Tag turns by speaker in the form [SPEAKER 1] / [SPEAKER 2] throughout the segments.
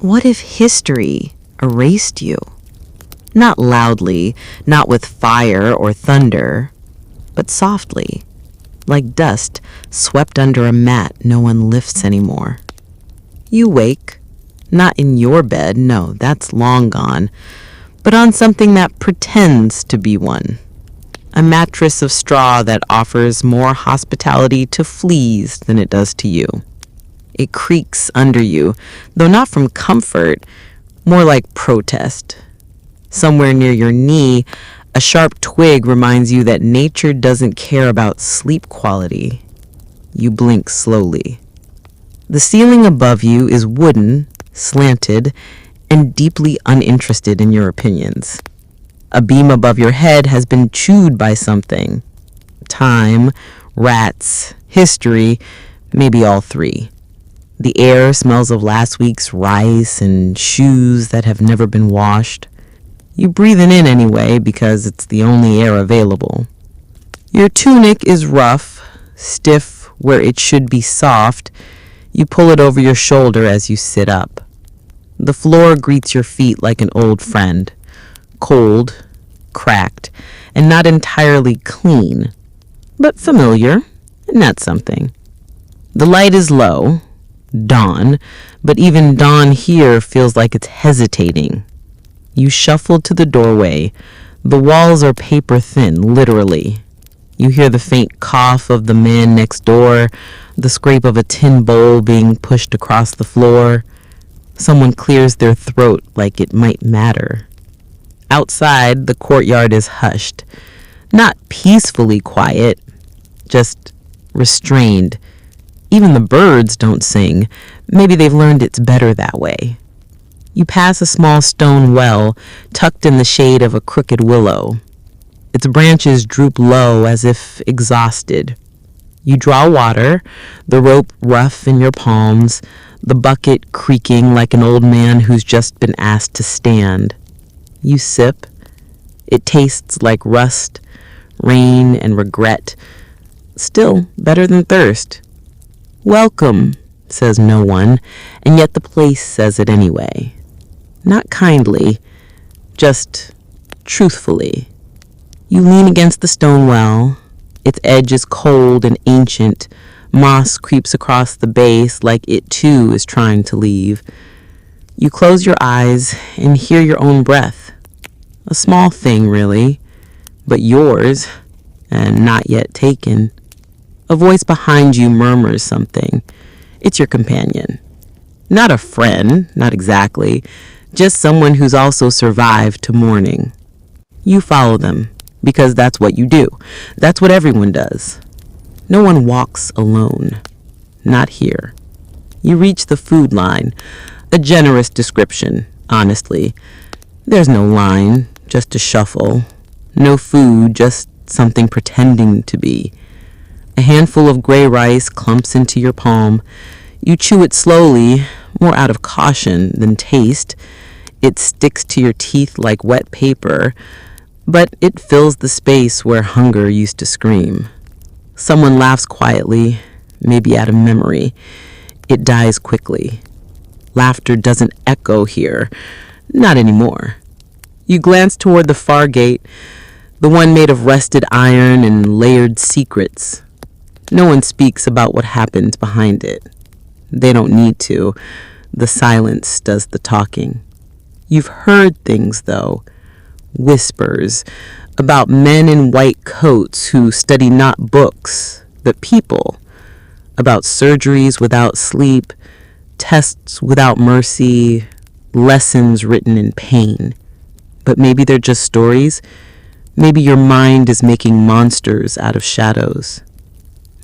[SPEAKER 1] What if history erased you? Not loudly, not with fire or thunder, but softly, like dust swept under a mat no one lifts anymore. You wake, not in your bed, no, that's long gone, but on something that pretends to be one. A mattress of straw that offers more hospitality to fleas than it does to you. It creaks under you, though not from comfort, more like protest. Somewhere near your knee, a sharp twig reminds you that nature doesn't care about sleep quality. You blink slowly. The ceiling above you is wooden, slanted, and deeply uninterested in your opinions. A beam above your head has been chewed by something. Time, rats, history, maybe all three. The air smells of last week's rice and shoes that have never been washed. You breathe it in anyway because it's the only air available. Your tunic is rough, stiff where it should be soft. You pull it over your shoulder as you sit up. The floor greets your feet like an old friend. Cold, cracked, and not entirely clean, but familiar, and that's something. The light is low, dawn, but even dawn here feels like it's hesitating. You shuffle to the doorway. The walls are paper thin, literally. You hear the faint cough of the man next door, the scrape of a tin bowl being pushed across the floor. Someone clears their throat like it might matter. Outside, the courtyard is hushed. Not peacefully quiet, just restrained. Even the birds don't sing. Maybe they've learned it's better that way. You pass a small stone well, tucked in the shade of a crooked willow. Its branches droop low as if exhausted. You draw water, the rope rough in your palms, the bucket creaking like an old man who's just been asked to stand. You sip. It tastes like rust, rain, and regret. Still better than thirst. Welcome, says no one, and yet the place says it anyway. Not kindly, just truthfully. You lean against the stone well. Its edge is cold and ancient. Moss creeps across the base like it too is trying to leave. You close your eyes and hear your own breath. A small thing, really, but yours, and not yet taken. A voice behind you murmurs something. It's your companion. Not a friend, not exactly, just someone who's also survived to morning. You follow them, because that's what you do. That's what everyone does. No one walks alone. Not here. You reach the food line. A generous description, honestly. There's no line, just a shuffle. No food, just something pretending to be. A handful of gray rice clumps into your palm. You chew it slowly, more out of caution than taste. It sticks to your teeth like wet paper, but it fills the space where hunger used to scream. Someone laughs quietly, maybe out of memory. It dies quickly. Laughter doesn't echo here, not anymore. You glance toward the far gate, the one made of rusted iron and layered secrets. No one speaks about what happens behind it. They don't need to. The silence does the talking. You've heard things, though. Whispers about men in white coats who study not books, but people. About surgeries without sleep, tests without mercy, lessons written in pain. But maybe they're just stories. Maybe your mind is making monsters out of shadows.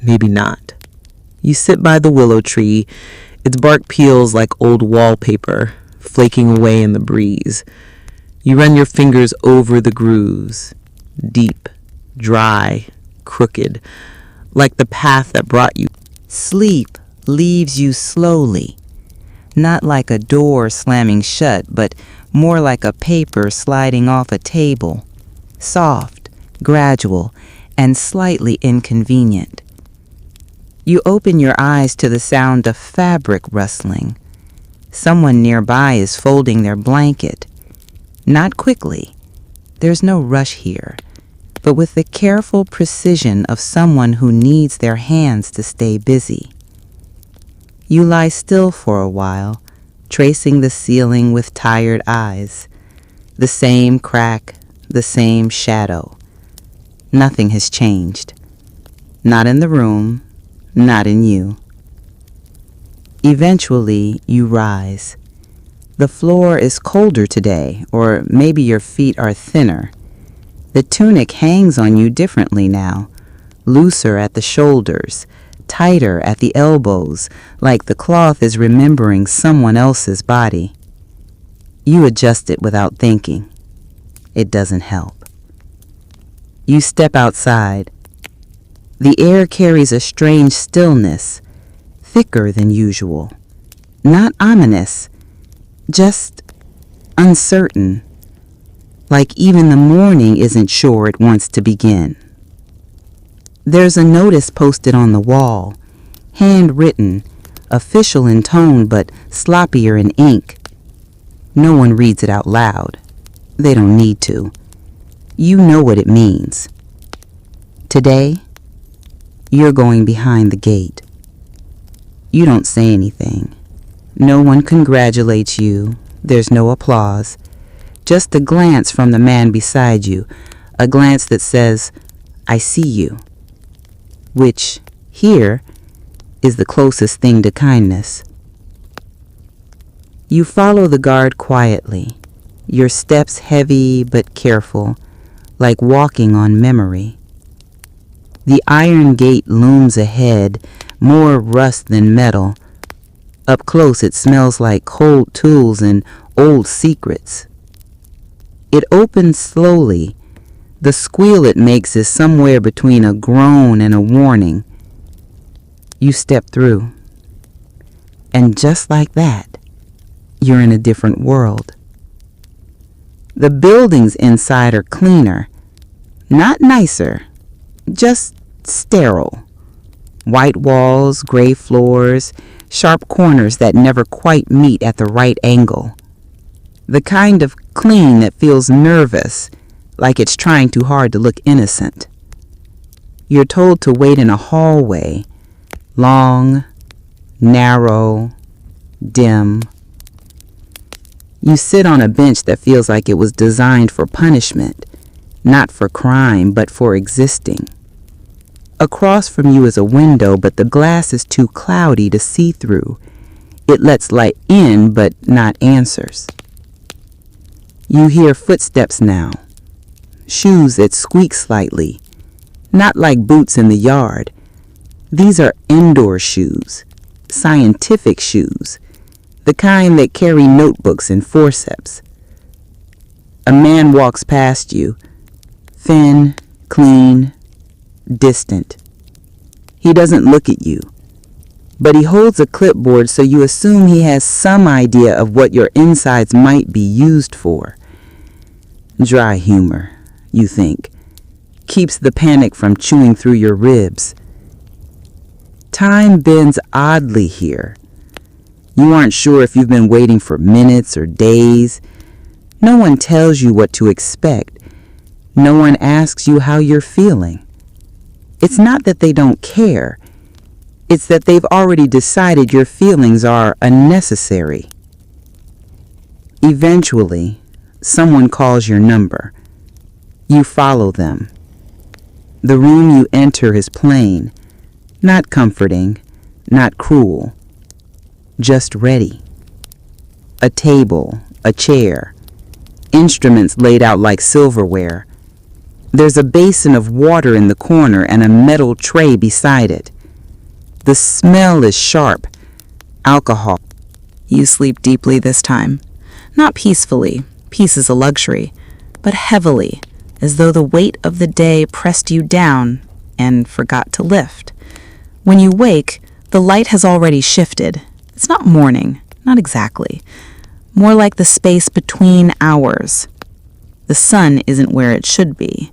[SPEAKER 1] Maybe not. You sit by the willow tree. Its bark peels like old wallpaper, flaking away in the breeze. You run your fingers over the grooves, deep, dry, crooked, like the path that brought you.
[SPEAKER 2] Sleep leaves you slowly, not like a door slamming shut, but more like a paper sliding off a table, soft, gradual, and slightly inconvenient. You open your eyes to the sound of fabric rustling. Someone nearby is folding their blanket. Not quickly. There's no rush here, but with the careful precision of someone who needs their hands to stay busy. You lie still for a while, tracing the ceiling with tired eyes. The same crack, the same shadow. Nothing has changed. Not in the room, not in you. Eventually, you rise. The floor is colder today, or maybe your feet are thinner. The tunic hangs on you differently now, looser at the shoulders, tighter at the elbows, like the cloth is remembering someone else's body. You adjust it without thinking. It doesn't help. You step outside. The air carries a strange stillness, thicker than usual. Not ominous, just uncertain, like even the morning isn't sure it wants to begin. There's a notice posted on the wall, handwritten, official in tone but sloppier in ink. No one reads it out loud. They don't need to. You know what it means. Today, you're going behind the gate. You don't say anything. No one congratulates you. There's no applause. Just a glance from the man beside you, a glance that says, "I see you," which, here, is the closest thing to kindness. You follow the guard quietly, your steps heavy but careful, like walking on memory. The iron gate looms ahead, more rust than metal. Up close it smells like cold tools and old secrets. It opens slowly. The squeal it makes is somewhere between a groan and a warning. You step through. And just like that, you're in a different world. The buildings inside are cleaner, not nicer, just sterile. White walls, gray floors, sharp corners that never quite meet at the right angle. The kind of clean that feels nervous, like it's trying too hard to look innocent. You're told to wait in a hallway, long, narrow, dim. You sit on a bench that feels like it was designed for punishment, not for crime, but for existing. Across from you is a window, but the glass is too cloudy to see through. It lets light in, but not answers. You hear footsteps now, shoes that squeak slightly, not like boots in the yard. These are indoor shoes, scientific shoes, the kind that carry notebooks and forceps. A man walks past you, thin, clean, distant. He doesn't look at you, but he holds a clipboard, so you assume he has some idea of what your insides might be used for. Dry humor, you think, keeps the panic from chewing through your ribs. Time bends oddly here. You aren't sure if you've been waiting for minutes or days. No one tells you what to expect. No one asks you how you're feeling. It's not that they don't care. It's that they've already decided your feelings are unnecessary. Eventually, someone calls your number. You follow them. The room you enter is plain, not comforting, not cruel, just ready. A table, a chair, instruments laid out like silverware. There's a basin of water in the corner and a metal tray beside it. The smell is sharp, alcohol.
[SPEAKER 1] You sleep deeply this time. Not peacefully, peace is a luxury, but heavily, as though the weight of the day pressed you down and forgot to lift. When you wake, the light has already shifted. It's not morning, not exactly. More like the space between hours. The sun isn't where it should be.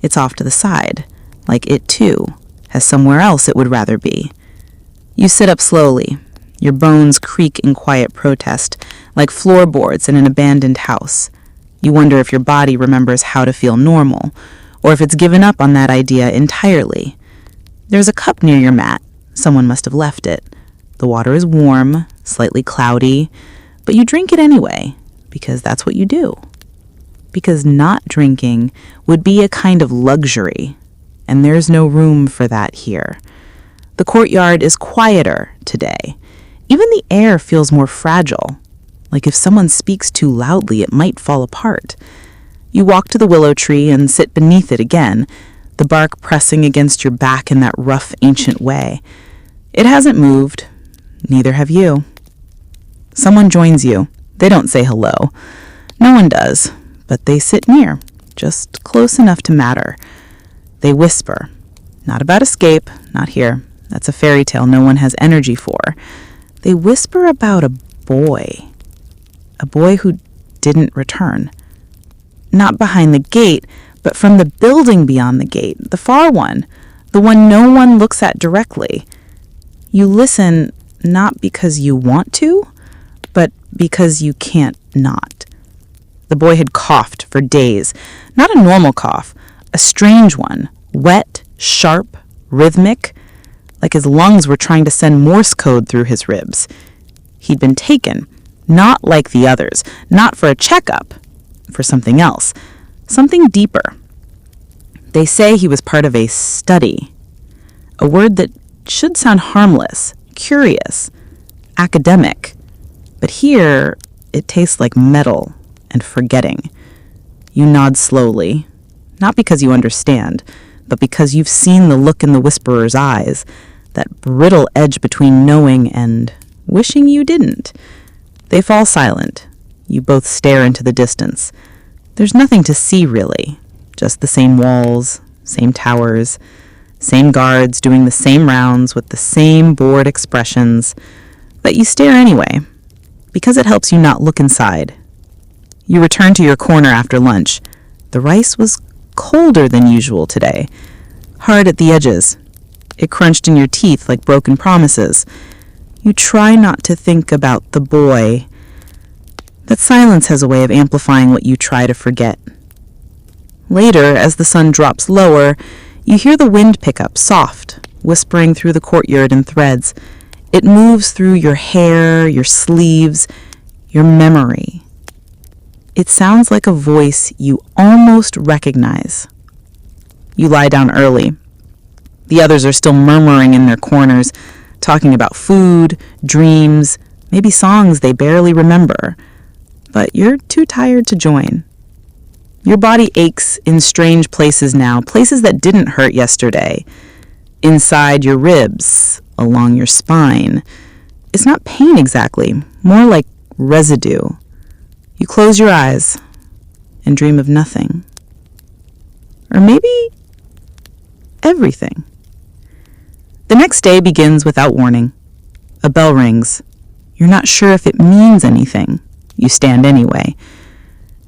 [SPEAKER 1] It's off to the side, like it too has somewhere else it would rather be. You sit up slowly,
[SPEAKER 3] Your bones creak in quiet protest, like floorboards in an abandoned house. You wonder if your body remembers how to feel normal, or if it's given up on that idea entirely. There's a cup near your mat. Someone must have left it. The water is warm, slightly cloudy, but you drink it anyway, because that's what you do. Because not drinking would be a kind of luxury, and there's no room for that here. The courtyard is quieter today. Even the air feels more fragile, like if someone speaks too loudly, it might fall apart. You walk to the willow tree and sit beneath it again, the bark pressing against your back in that rough, ancient way. It hasn't moved. Neither have you. Someone joins you. They don't say hello. No one does, but they sit near, just close enough to matter. They whisper. Not about escape, not here. That's a fairy tale no one has energy for. They whisper about a boy who didn't return. Not behind the gate, but from the building beyond the gate, the far one, the one no one looks at directly. You listen not because you want to, but because you can't not. The boy had coughed for days, not a normal cough, a strange one, wet, sharp, rhythmic, like his lungs were trying to send Morse code through his ribs. He'd been taken, not like the others, not for a checkup, for something else, something deeper. They say he was part of a study, a word that should sound harmless, curious, academic, but here it tastes like metal and forgetting. You nod slowly, not because you understand, but because you've seen the look in the whisperer's eyes, that brittle edge between knowing and wishing you didn't. They fall silent. You both stare into the distance. There's nothing to see, really. Just the same walls, same towers, same guards doing the same rounds with the same bored expressions. But you stare anyway, because it helps you not look inside. You return to your corner after lunch. The rice was colder than usual today, hard at the edges. It crunched in your teeth like broken promises. You try not to think about the boy. But silence has a way of amplifying what you try to forget. Later, as the sun drops lower, you hear the wind pick up, soft, whispering through the courtyard in threads. It moves through your hair, your sleeves, your memory. It sounds like a voice you almost recognize. You lie down early. The others are still murmuring in their corners, talking about food, dreams, maybe songs they barely remember. But you're too tired to join. Your body aches in strange places now, places that didn't hurt yesterday. Inside your ribs, along your spine. It's not pain exactly, more like residue. You close your eyes and dream of nothing. Or maybe everything. The next day begins without warning. A bell rings. You're not sure if it means anything. You stand anyway.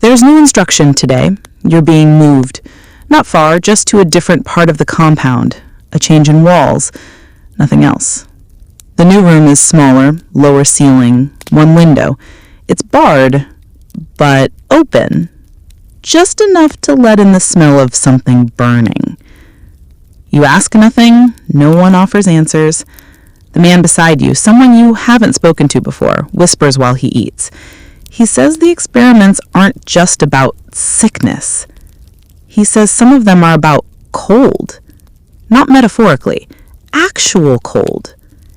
[SPEAKER 3] There's no instruction today. You're being moved. Not far, just to a different part of the compound. A change in walls. Nothing else. The new room is smaller, lower ceiling, one window. It's barred, but open. Just enough to let in the smell of something burning. You ask nothing, no one offers answers. The man beside you, someone you haven't spoken to before, whispers while he eats. He says the experiments aren't just about sickness. He says some of them are about cold. Not metaphorically, actual cold.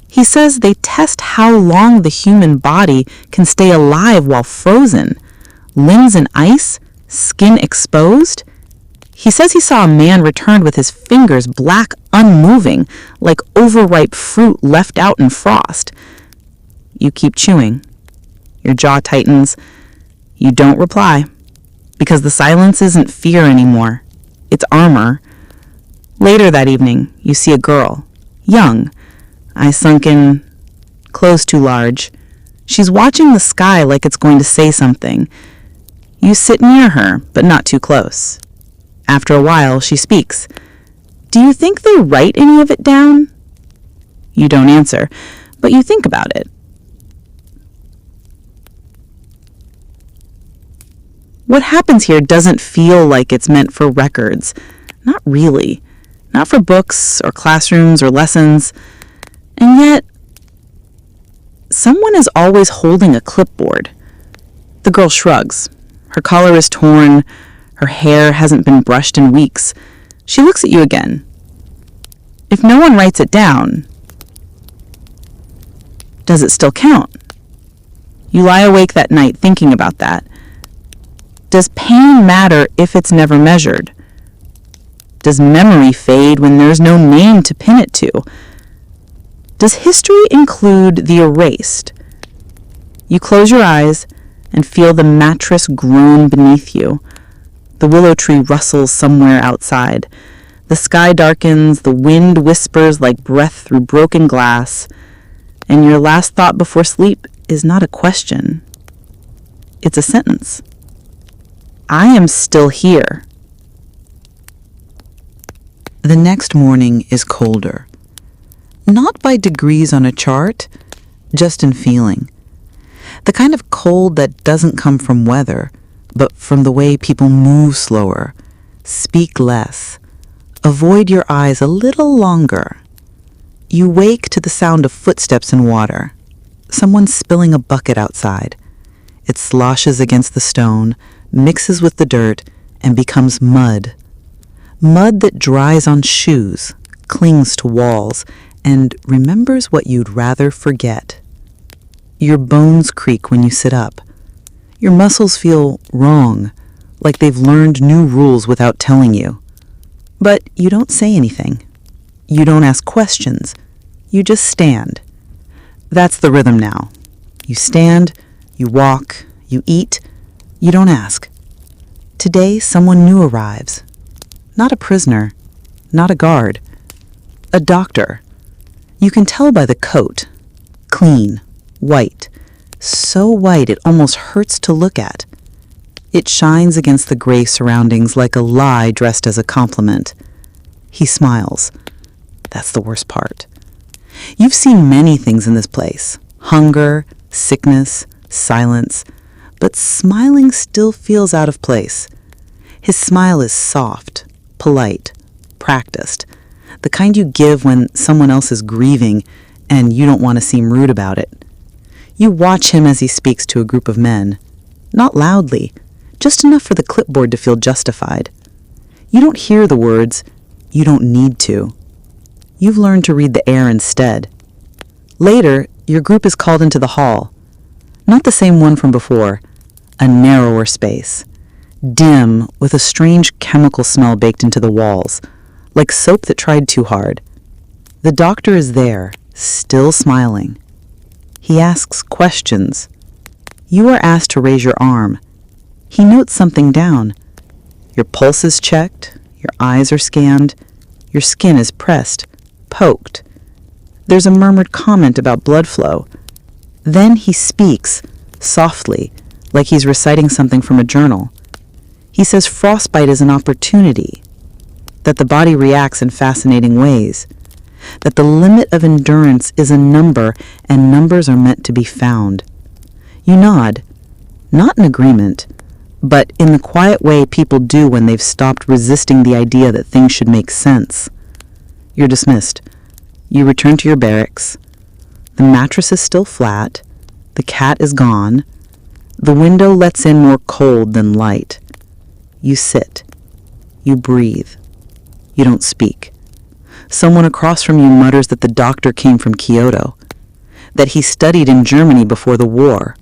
[SPEAKER 3] He says they test how long the human body can stay alive while frozen. Limbs in ice, skin exposed. He says he saw a man returned with his fingers black, unmoving, like overripe fruit left out in frost. You keep chewing. Your jaw tightens. You don't reply, because the silence isn't fear anymore. It's armor. Later that evening, you see a girl, young, eyes sunken, clothes too large. She's watching the sky like it's going to say something. You sit near her, but not too close. After a while, she speaks. Do you think they write any of it down? You don't answer, but you think about it. What happens here doesn't feel like it's meant for records. Not really. Not for books or classrooms or lessons. And yet, someone is always holding a clipboard. The girl shrugs. Her collar is torn. Her hair hasn't been brushed in weeks. She looks at you again. If no one writes it down, does it still count? You lie awake that night thinking about that. Does pain matter if it's never measured? Does memory fade when there's no name to pin it to? Does history include the erased? You close your eyes and feel the mattress groan beneath you. The willow tree rustles somewhere outside. The sky darkens, the wind whispers like breath through broken glass, and your last thought before sleep is not a question. It's a sentence. I am still here.
[SPEAKER 1] The next morning is colder. Not by degrees on a chart, just in feeling. The kind of cold that doesn't come from weather, but from the way people move slower, speak less, avoid your eyes a little longer. You wake to the sound of footsteps in water. Someone's spilling a bucket outside. It sloshes against the stone, mixes with the dirt, and becomes mud. Mud that dries on shoes, clings to walls, and remembers what you'd rather forget. Your bones creak when you sit up. Your muscles feel wrong, like they've learned new rules without telling you. But you don't say anything. You don't ask questions. You just stand. That's the rhythm now. You stand, you walk, you eat, you don't ask. Today, someone new arrives. Not a prisoner, not a guard. A doctor. You can tell by the coat. Clean, white. So white it almost hurts to look at. It shines against the gray surroundings like a lie dressed as a compliment. He smiles. That's the worst part. You've seen many things in this place. Hunger, sickness, silence. But smiling still feels out of place. His smile is soft, polite, practiced. The kind you give when someone else is grieving and you don't want to seem rude about it. You watch him as he speaks to a group of men. Not loudly, just enough for the clipboard to feel justified. You don't hear the words. You don't need to. You've learned to read the air instead. Later, your group is called into the hall. Not the same one from before. A narrower space. Dim, with a strange chemical smell baked into the walls, like soap that tried too hard. The doctor is there, still smiling. He asks questions. You are asked to raise your arm. He notes something down. Your pulse is checked, your eyes are scanned, your skin is pressed, poked. There's a murmured comment about blood flow. Then he speaks, softly, like he's reciting something from a journal. He says frostbite is an opportunity, that the body reacts in fascinating ways, that the limit of endurance is a number and numbers are meant to be found. You nod, not in agreement, but in the quiet way people do when they've stopped resisting the idea that things should make sense. You're dismissed. You return to your barracks. The mattress is still flat. The cat is gone. The window lets in more cold than light. You sit. You breathe. You don't speak. Someone across from you mutters that the doctor came from Kyoto, that he studied in Germany before the war,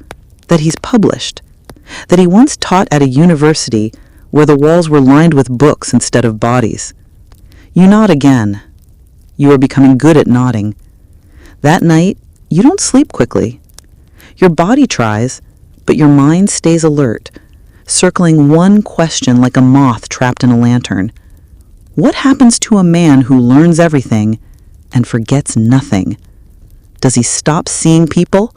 [SPEAKER 1] that he's published, that he once taught at a university where the walls were lined with books instead of bodies. You nod again. You are becoming good at nodding. That night, you don't sleep quickly. Your body tries, but your mind stays alert, circling one question like a moth trapped in a lantern. What happens to a man who learns everything and forgets nothing? Does he stop seeing people,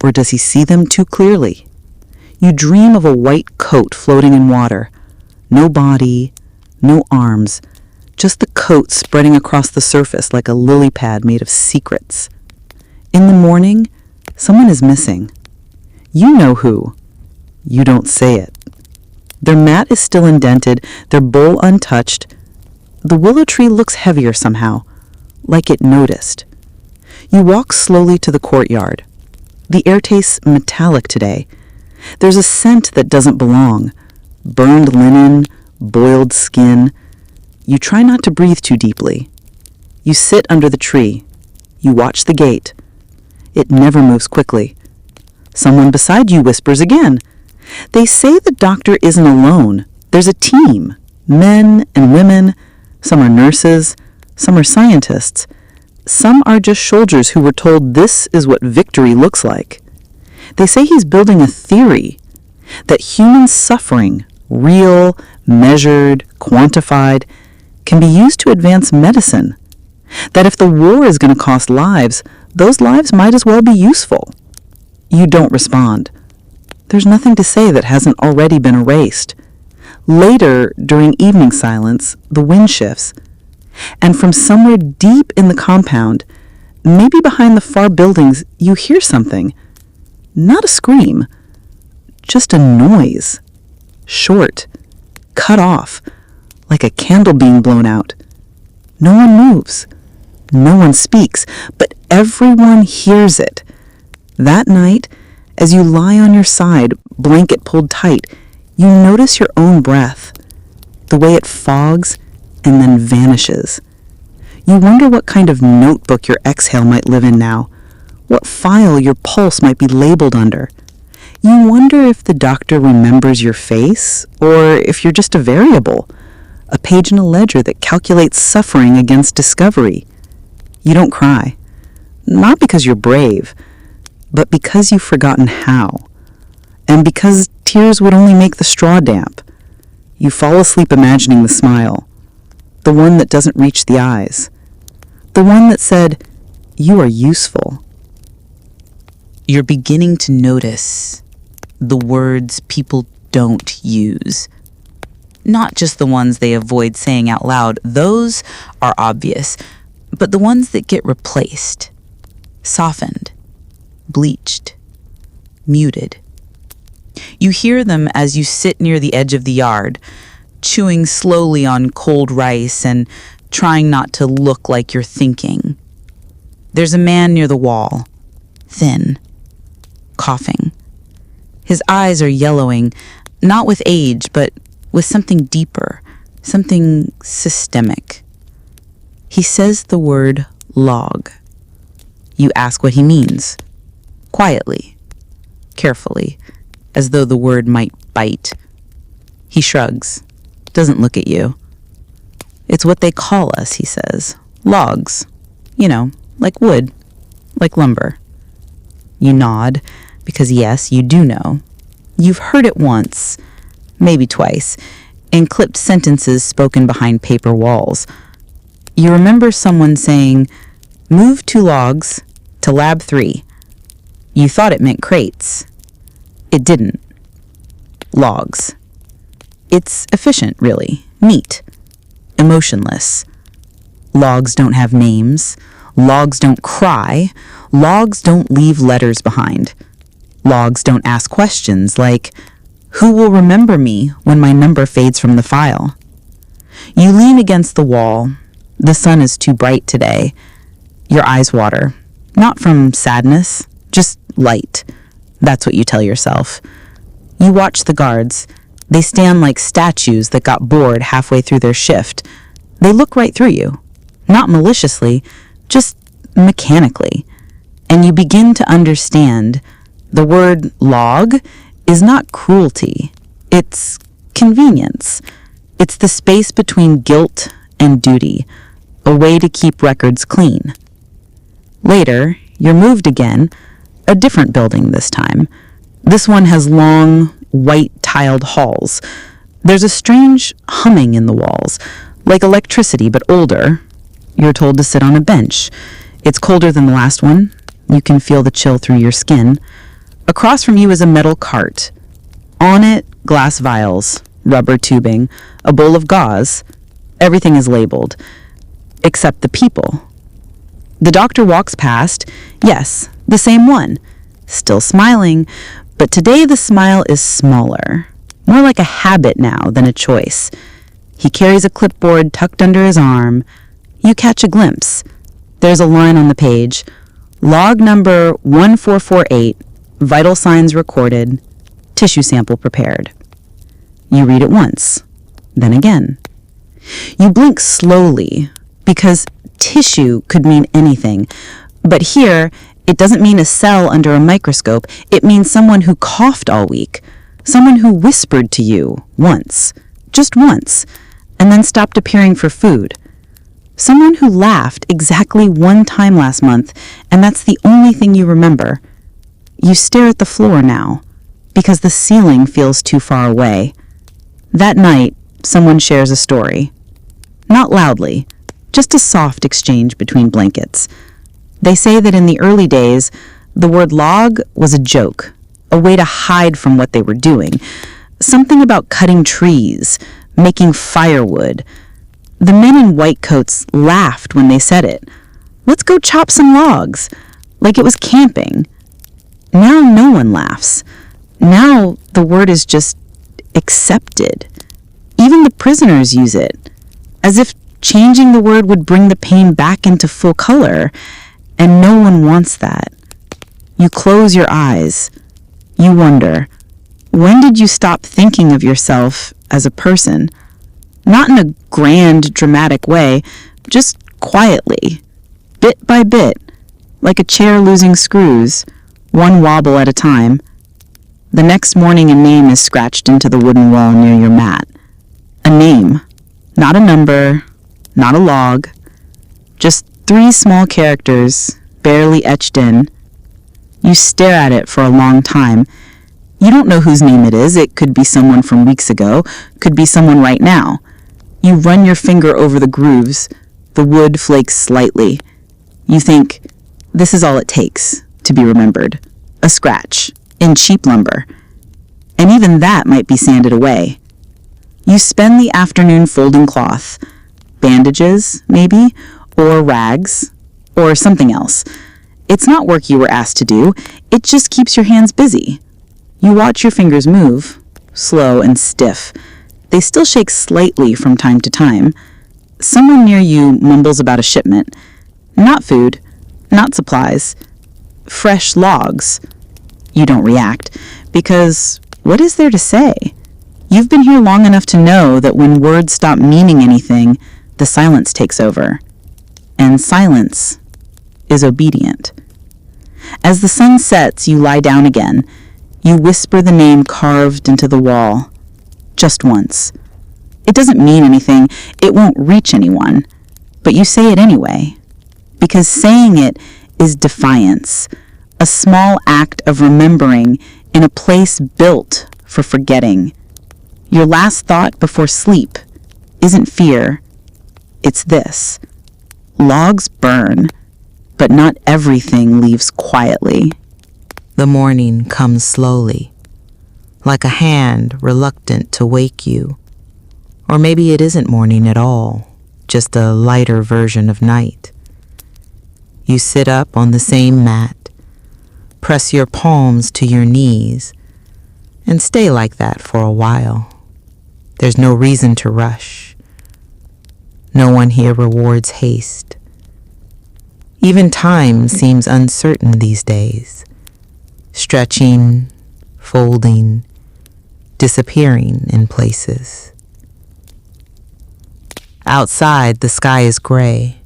[SPEAKER 1] or does he see them too clearly? You dream of a white coat floating in water. No body, no arms, just the coat spreading across the surface like a lily pad made of secrets. In the morning, someone is missing. You know who. You don't say it.
[SPEAKER 3] Their mat is still indented, their bowl untouched. The willow tree looks heavier somehow, like it noticed. You walk slowly to the courtyard. The air tastes metallic today. There's a scent that doesn't belong. Burned linen, boiled skin. You try not to breathe too deeply. You sit under the tree. You watch the gate. It never moves quickly. Someone beside you whispers again. They say the doctor isn't alone. There's a team, men and women. Some are nurses, some are scientists. Some are just soldiers who were told this is what victory looks like. They say he's building a theory that human suffering, real, measured, quantified, can be used to advance medicine. That if the war is going to cost lives, those lives might as well be useful. You don't respond. There's nothing to say that hasn't already been erased. Later, during evening silence, the wind shifts, and from somewhere deep in the compound, maybe behind the far buildings, you hear something. Not a scream, just a noise. Short, cut off, like a candle being blown out. No one moves. No one speaks, but everyone hears it. That night, as you lie on your side, blanket pulled tight, you notice your own breath, the way it fogs and then vanishes. You wonder what kind of notebook your exhale might live in now, what file your pulse might be labeled under. You wonder if the doctor remembers your face, or if you're just a variable, a page in a ledger that calculates suffering against discovery. You don't cry, not because you're brave, but because you've forgotten how, and because tears would only make the straw damp. You fall asleep imagining the smile, the one that doesn't reach the eyes, the one that said, "You are useful." You're beginning to notice the words people don't use. Not just the ones they avoid saying out loud, those are obvious, but the ones that get replaced, softened, bleached, muted. You hear them as you sit near the edge of the yard, chewing slowly on cold rice and trying not to look like you're thinking. There's a man near the wall, thin, coughing. His eyes are yellowing, not with age, but with something deeper, something systemic. He says the word log. You ask what he means, quietly, carefully, as though the word might bite. He shrugs, doesn't look at you. "It's what they call us," he says. "Logs. You know, like wood, like lumber." You nod, because yes, you do know. You've heard it once, maybe twice, in clipped sentences spoken behind paper walls. You remember someone saying, "Move 2 logs to lab 3. You thought it meant crates. It didn't. Logs. It's efficient, really. Neat. Emotionless. Logs don't have names. Logs don't cry. Logs don't leave letters behind. Logs don't ask questions like, who will remember me when my number fades from the file? You lean against the wall. The sun is too bright today. Your eyes water. Not from sadness, just light. That's what you tell yourself. You watch the guards. They stand like statues that got bored halfway through their shift. They look right through you. Not maliciously, just mechanically. And you begin to understand the word log is not cruelty. It's convenience. It's the space between guilt and duty, a way to keep records clean. Later, you're moved again, a different building this time. This one has long, white-tiled halls. There's a strange humming in the walls, like electricity but older. You're told to sit on a bench. It's colder than the last one. You can feel the chill through your skin. Across from you is a metal cart. On it, glass vials, rubber tubing, a bowl of gauze. Everything is labeled, except the people. The doctor walks past. Yes, the same one. Still smiling, but today the smile is smaller, more like a habit now than a choice. He carries a clipboard tucked under his arm. You catch a glimpse. There's a line on the page, log number 1448, vital signs recorded, tissue sample prepared. You read it once, then again. You blink slowly, because tissue could mean anything. But here, it doesn't mean a cell under a microscope. It means someone who coughed all week, someone who whispered to you once, just once, and then stopped appearing for food. Someone who laughed exactly one time last month, and that's the only thing you remember. You stare at the floor now, because the ceiling feels too far away. That night, someone shares a story. Not loudly, just a soft exchange between blankets. They say that in the early days, the word log was a joke, a way to hide from what they were doing. Something about cutting trees, making firewood. The men in white coats laughed when they said it. Let's go chop some logs, like it was camping. Now no one laughs. Now the word is just accepted. Even the prisoners use it, as if changing the word would bring the pain back into full color, and no one wants that. You close your eyes. You wonder, when did you stop thinking of yourself as a person? Not in a grand, dramatic way, just quietly, bit by bit, like a chair losing screws, one wobble at a time. The next morning a name is scratched into the wooden wall near your mat. A name, not a number, not a log, just 3 small characters, barely etched in. You stare at it for a long time. You don't know whose name it is. It could be someone from weeks ago, could be someone right now. You run your finger over the grooves. The wood flakes slightly. You think, this is all it takes to be remembered. A scratch, in cheap lumber. And even that might be sanded away. You spend the afternoon folding cloth, bandages, maybe, or rags, or something else. It's not work you were asked to do. It just keeps your hands busy. You watch your fingers move, slow and stiff. They still shake slightly from time to time. Someone near you mumbles about a shipment. Not food, not supplies. Fresh logs. You don't react, because what is there to say? You've been here long enough to know that when words stop meaning anything, the silence takes over. And silence is obedient. As the sun sets, you lie down again. You whisper the name carved into the wall. Just once. It doesn't mean anything. It won't reach anyone. But you say it anyway. Because saying it is defiance. A small act of remembering in a place built for forgetting. Your last thought before sleep isn't fear. It's this. Logs burn, but not everything leaves quietly.
[SPEAKER 1] The morning comes slowly, like a hand reluctant to wake you. Or maybe it isn't morning at all, just a lighter version of night. You sit up on the same mat, press your palms to your knees, and stay like that for a while. There's no reason to rush. No one here rewards haste. Even time seems uncertain these days, stretching, folding, disappearing in places. Outside, the sky is gray,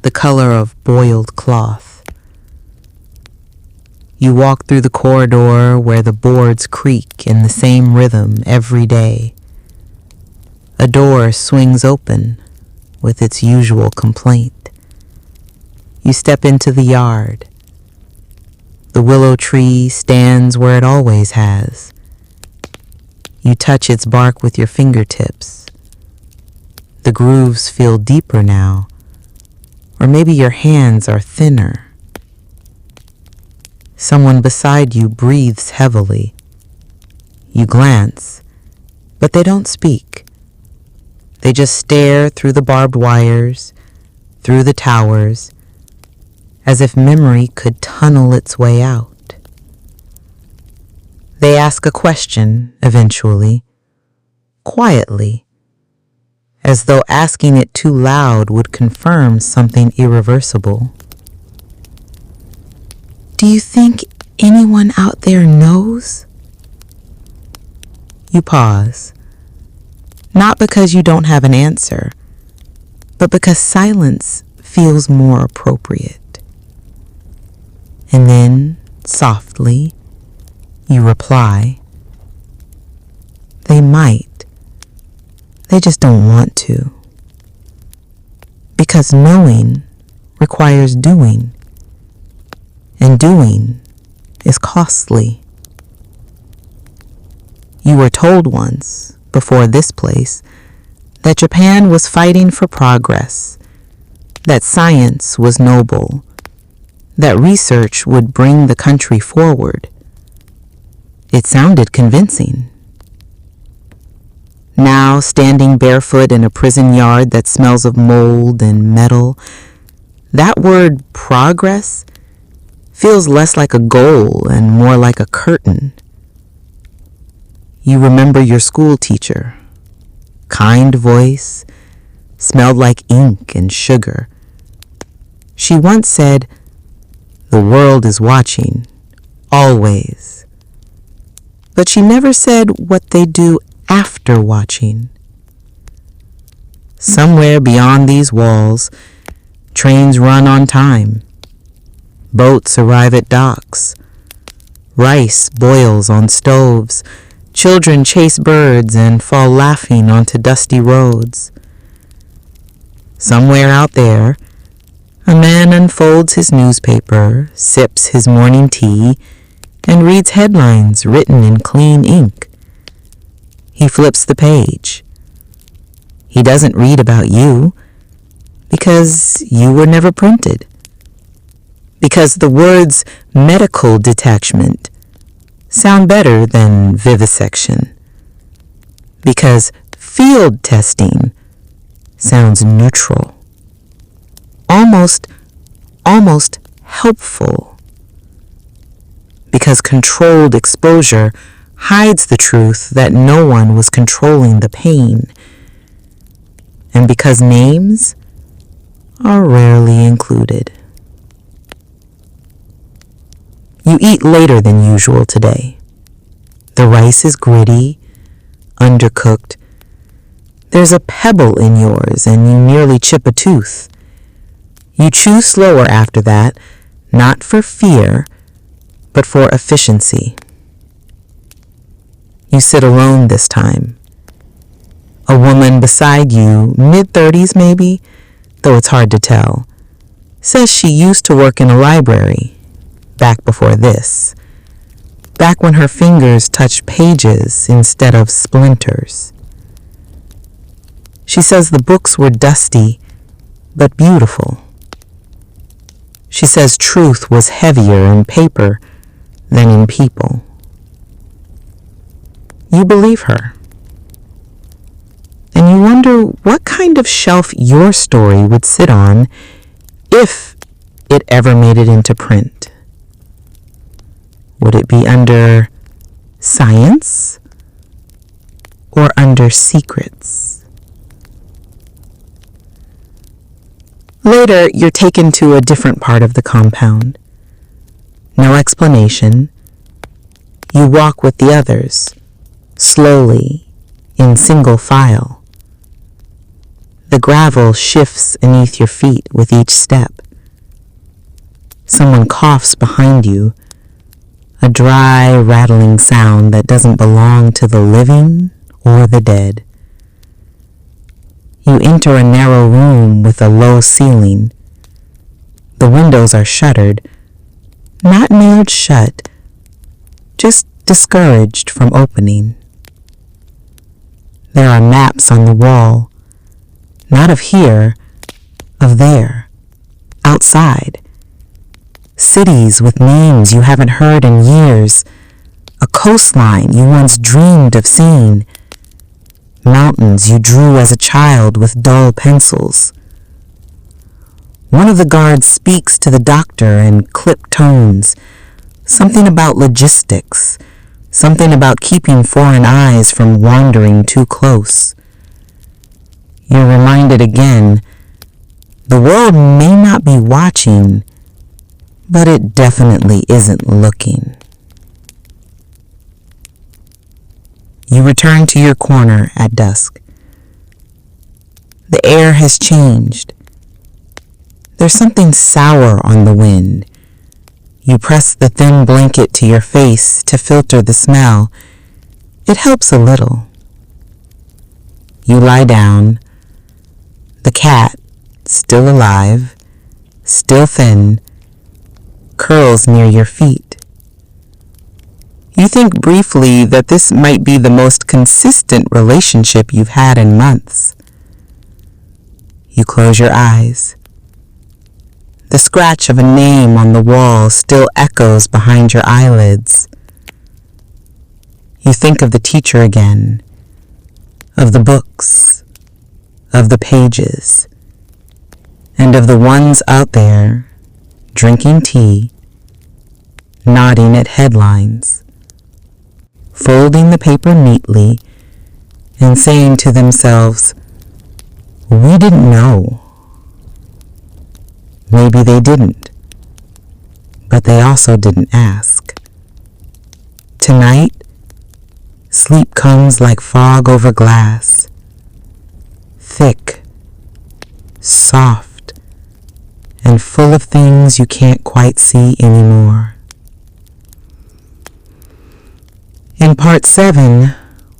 [SPEAKER 1] the color of boiled cloth. You walk through the corridor where the boards creak in the same rhythm every day. A door swings open with its usual complaint. You step into the yard. The willow tree stands where it always has. You touch its bark with your fingertips. The grooves feel deeper now, or maybe your hands are thinner. Someone beside you breathes heavily. You glance, but they don't speak. They just stare through the barbed wires, through the towers, as if memory could tunnel its way out. They ask a question, eventually, quietly, as though asking it too loud would confirm something irreversible. Do you think anyone out there knows? You pause, not because you don't have an answer, but because silence feels more appropriate. And then, softly, you reply, they might. They just don't want to. Because knowing requires doing, and doing is costly. You were told once, before this place, that Japan was fighting for progress, that science was noble, that research would bring the country forward. It sounded convincing. Now, standing barefoot in a prison yard that smells of mold and metal, that word progress feels less like a goal and more like a curtain. You remember your school teacher, kind voice, smelled like ink and sugar. She once said, "The world is watching, always." But she never said what they do after watching. Somewhere beyond these walls, trains run on time. Boats arrive at docks. Rice boils on stoves. Children chase birds and fall laughing onto dusty roads. Somewhere out there, a man unfolds his newspaper, sips his morning tea, and reads headlines written in clean ink. He flips the page. He doesn't read about you, because you were never printed. Because the words medical detachment sound better than vivisection. Because field testing sounds neutral. Almost helpful. Because controlled exposure hides the truth that no one was controlling the pain. And because names are rarely included. You eat later than usual today. The rice is gritty, undercooked. There's a pebble in yours and you nearly chip a tooth. You chew slower after that, not for fear, but for efficiency. You sit alone this time. A woman beside you, mid-30s maybe, though it's hard to tell, says she used to work in a library, back before this, back when her fingers touched pages instead of splinters. She says the books were dusty, but beautiful. She says truth was heavier in paper than in people. You believe her. And you wonder what kind of shelf your story would sit on if it ever made it into print. Would it be under science or under secrets? Later, you're taken to a different part of the compound. No explanation. You walk with the others, slowly, in single file. The gravel shifts beneath your feet with each step. Someone coughs behind you, a dry, rattling sound that doesn't belong to the living or the dead. You enter a narrow room with a low ceiling. The windows are shuttered, not nailed shut, just discouraged from opening. There are maps on the wall, not of here, of there, outside. Cities with names you haven't heard in years, a coastline you once dreamed of seeing, mountains you drew as a child with dull pencils. One of the guards speaks to the doctor in clipped tones, something about logistics,
[SPEAKER 2] Something about keeping foreign eyes from wandering too close. You're reminded again, the world may not be watching, but it definitely isn't looking. You return to your corner at dusk. The air has changed. There's something sour on the wind. You press the thin blanket to your face to filter the smell. It helps a little. You lie down. The cat, still alive, still thin, curls near your feet. You think briefly that this might be the most consistent relationship you've had in months. You close your eyes. The scratch of a name on the wall still echoes behind your eyelids. You think of the teacher again, of the books, of the pages, and of the ones out there drinking tea, nodding at headlines, folding the paper neatly, and saying to themselves, "We didn't know." Maybe they didn't, but they also didn't ask. Tonight, sleep comes like fog over glass, thick, soft, and full of things you can't quite see anymore. In part 7,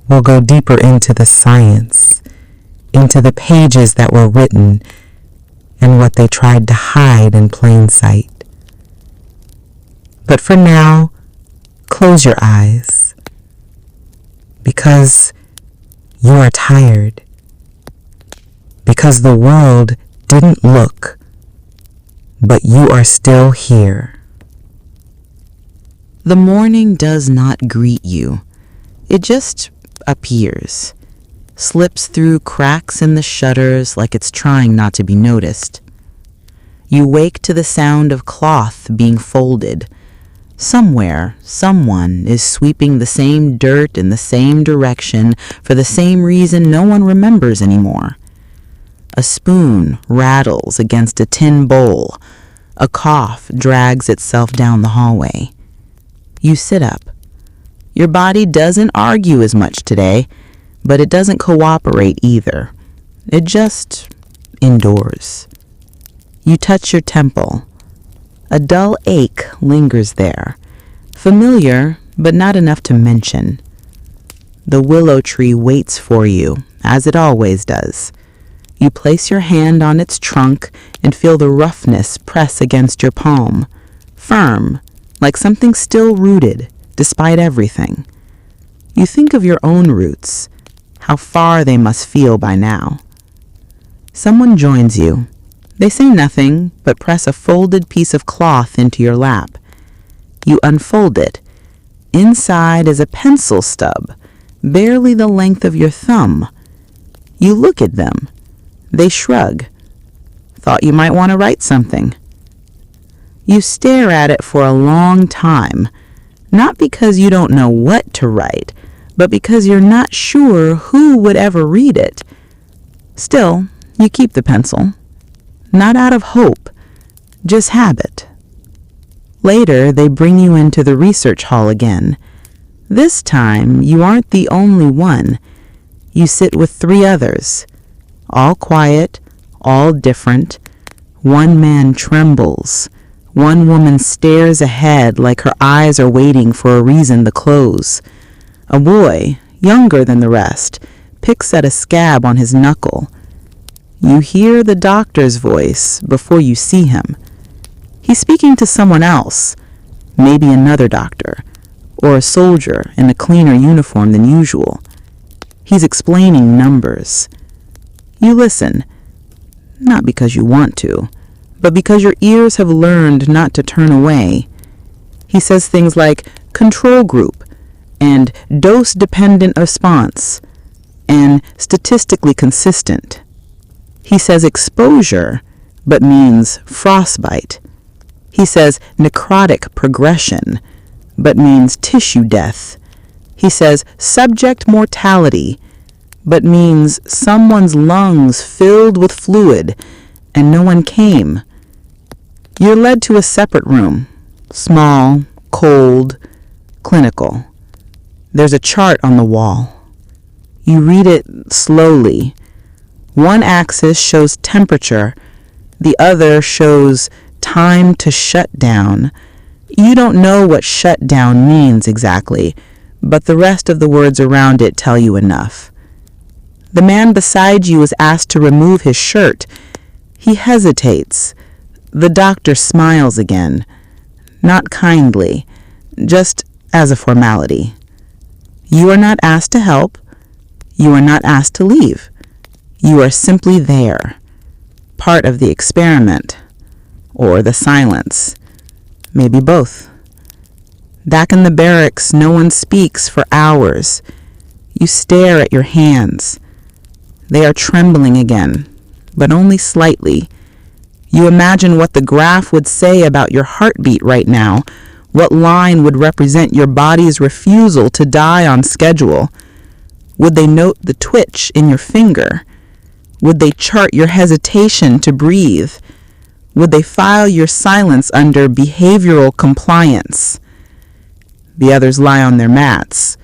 [SPEAKER 2] we'll go deeper into the science, into the pages that were written and what they tried to hide in plain sight. But for now, close your eyes, because you are tired, because the world didn't look, but you are still here. The morning does not greet you. It just appears, slips through cracks in the shutters like it's trying not to be noticed. You wake to the sound of cloth being folded. Somewhere, someone is sweeping the same dirt in the same direction for the same reason no one remembers anymore. A spoon rattles against a tin bowl. A cough drags itself down the hallway. You sit up. Your body doesn't argue as much today, but it doesn't cooperate either. It just endures. You touch your temple. A dull ache lingers there, familiar but not enough to mention. The willow tree waits for you, as it always does. You place your hand on its trunk and feel the roughness press against your palm, firm, like something still rooted, despite everything. You think of your own roots, how far they must feel by now. Someone joins you. They say nothing, but press a folded piece of cloth into your lap. You unfold it. Inside is a pencil stub, barely the length of your thumb. You look at them. They shrug. Thought you might want to write something. You stare at it for a long time, not because you don't know what to write, but because you're not sure who would ever read it. Still, you keep the pencil. Not out of hope, just habit. Later, they bring you into the research hall again. This time, you aren't the only one. You sit with 3 others, all quiet, all different. One man trembles. One woman stares ahead like her eyes are waiting for a reason to close. A boy, younger than the rest, picks at a scab on his knuckle. You hear the doctor's voice before you see him. He's speaking to someone else, maybe another doctor, or a soldier in a cleaner uniform than usual. He's explaining numbers. You listen, not because you want to, but because your ears have learned not to turn away. He says things like control group and dose-dependent response and statistically consistent. He says exposure, but means frostbite. He says necrotic progression, but means tissue death.
[SPEAKER 3] He says subject mortality, but means someone's lungs filled with fluid and no one came. You're led to a separate room, small, cold, clinical. There's a chart on the wall. You read it slowly. One axis shows temperature, the other shows time to shut down. You don't know what shut down means exactly, but the rest of the words around it tell you enough. The man beside you is asked to remove his shirt. He hesitates. The doctor smiles again, not kindly, just as a formality. You are not asked to help. You are not asked to leave. You are simply there, part of the experiment, or the silence, maybe both. Back in the barracks, no one speaks for hours. You stare at your hands. They are trembling again, but only slightly. You imagine what the graph would say about your heartbeat right now, what line would represent your body's refusal to die on schedule. Would they note the twitch in your finger? Would they chart your hesitation to breathe? Would they file your silence under behavioral compliance? The others lie on their mats.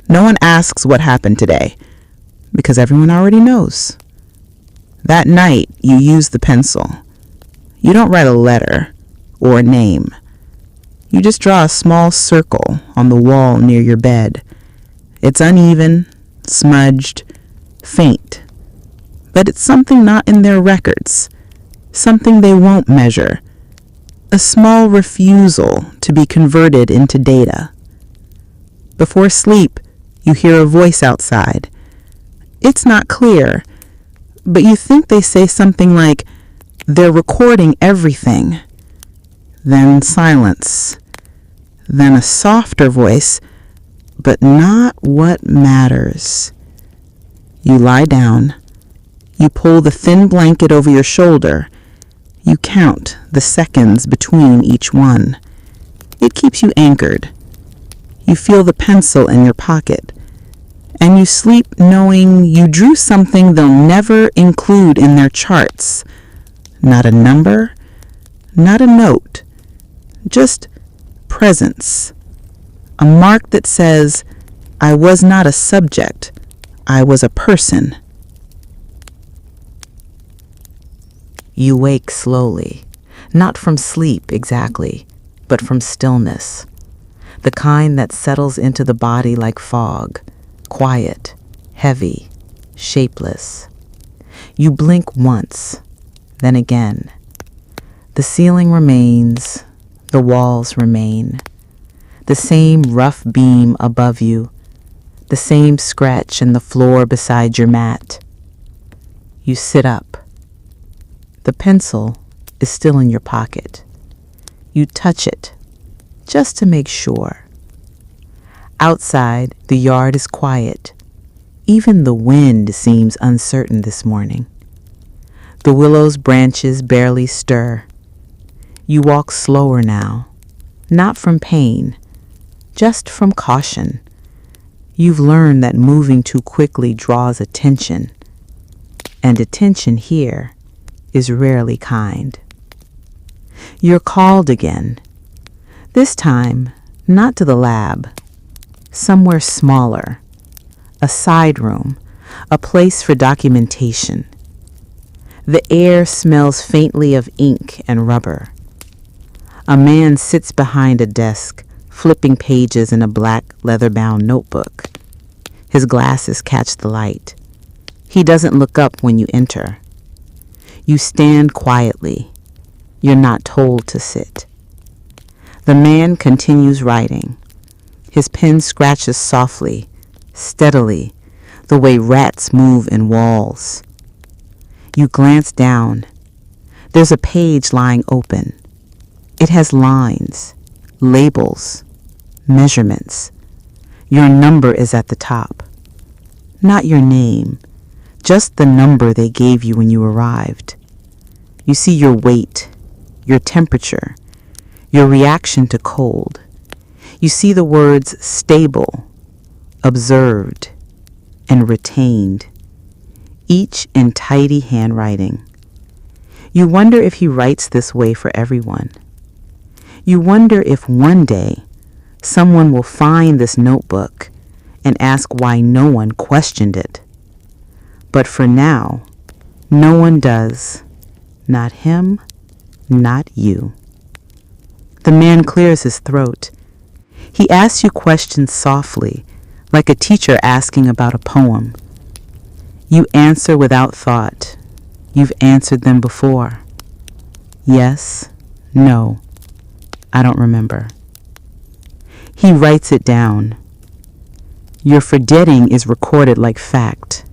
[SPEAKER 3] No one asks what happened today, because everyone already knows. That night, you use the pencil. You don't write a letter or a name. You just draw a small circle on the wall near your bed. It's uneven, smudged, faint. But it's something not in their records, something they won't measure. A small refusal to be converted into data. Before sleep, you hear a voice outside. It's not clear, but you think they say something like, "They're recording everything." Then silence. Then a softer voice, but not what matters. You lie down. You pull the thin blanket over your shoulder. You count the seconds between each one. It keeps you anchored. You feel the pencil in your pocket. And you sleep knowing you drew something they'll never include in their charts. Not a number, not a note, just presence. A mark that says, I was not a subject, I was a person.
[SPEAKER 1] You wake slowly, not from sleep exactly, but from stillness, the kind that settles into the body like fog, quiet, heavy, shapeless. You blink once, then again. The ceiling remains, the walls remain, the same rough beam above you, the same scratch in the floor beside your mat. You sit up. The pencil is still in your pocket. You touch it, just to make sure. Outside, the yard is quiet. Even the wind seems uncertain this morning. The willow's branches barely stir. You walk slower now, not from pain, just from caution. You've learned that moving too quickly draws attention, and attention here is rarely kind. You're called again, this time not to the lab, somewhere smaller, a side room, a place for documentation. The air smells faintly of ink and rubber. A man sits behind a desk, flipping pages in a black leather-bound notebook. His glasses catch the light. He doesn't look up when you enter. You stand quietly. You're not told to sit. The man continues writing. His pen scratches softly, steadily, the way rats move in walls. You glance down. There's a page lying open. It has lines, labels, measurements. Your number is at the top. Not your name, just the number they gave you when you arrived. You see your weight, your temperature, your reaction to cold. You see the words stable,
[SPEAKER 2] observed, and retained, each in tidy handwriting. You wonder if he writes this way for everyone. You wonder if one day someone will find this notebook and ask why no one questioned it. But for now, no one does. Not him, not you. The man clears his throat. He asks you questions softly, like a teacher asking about a poem. You answer without thought. You've answered them before. Yes, no, I don't remember. He writes it down. Your forgetting is recorded like fact.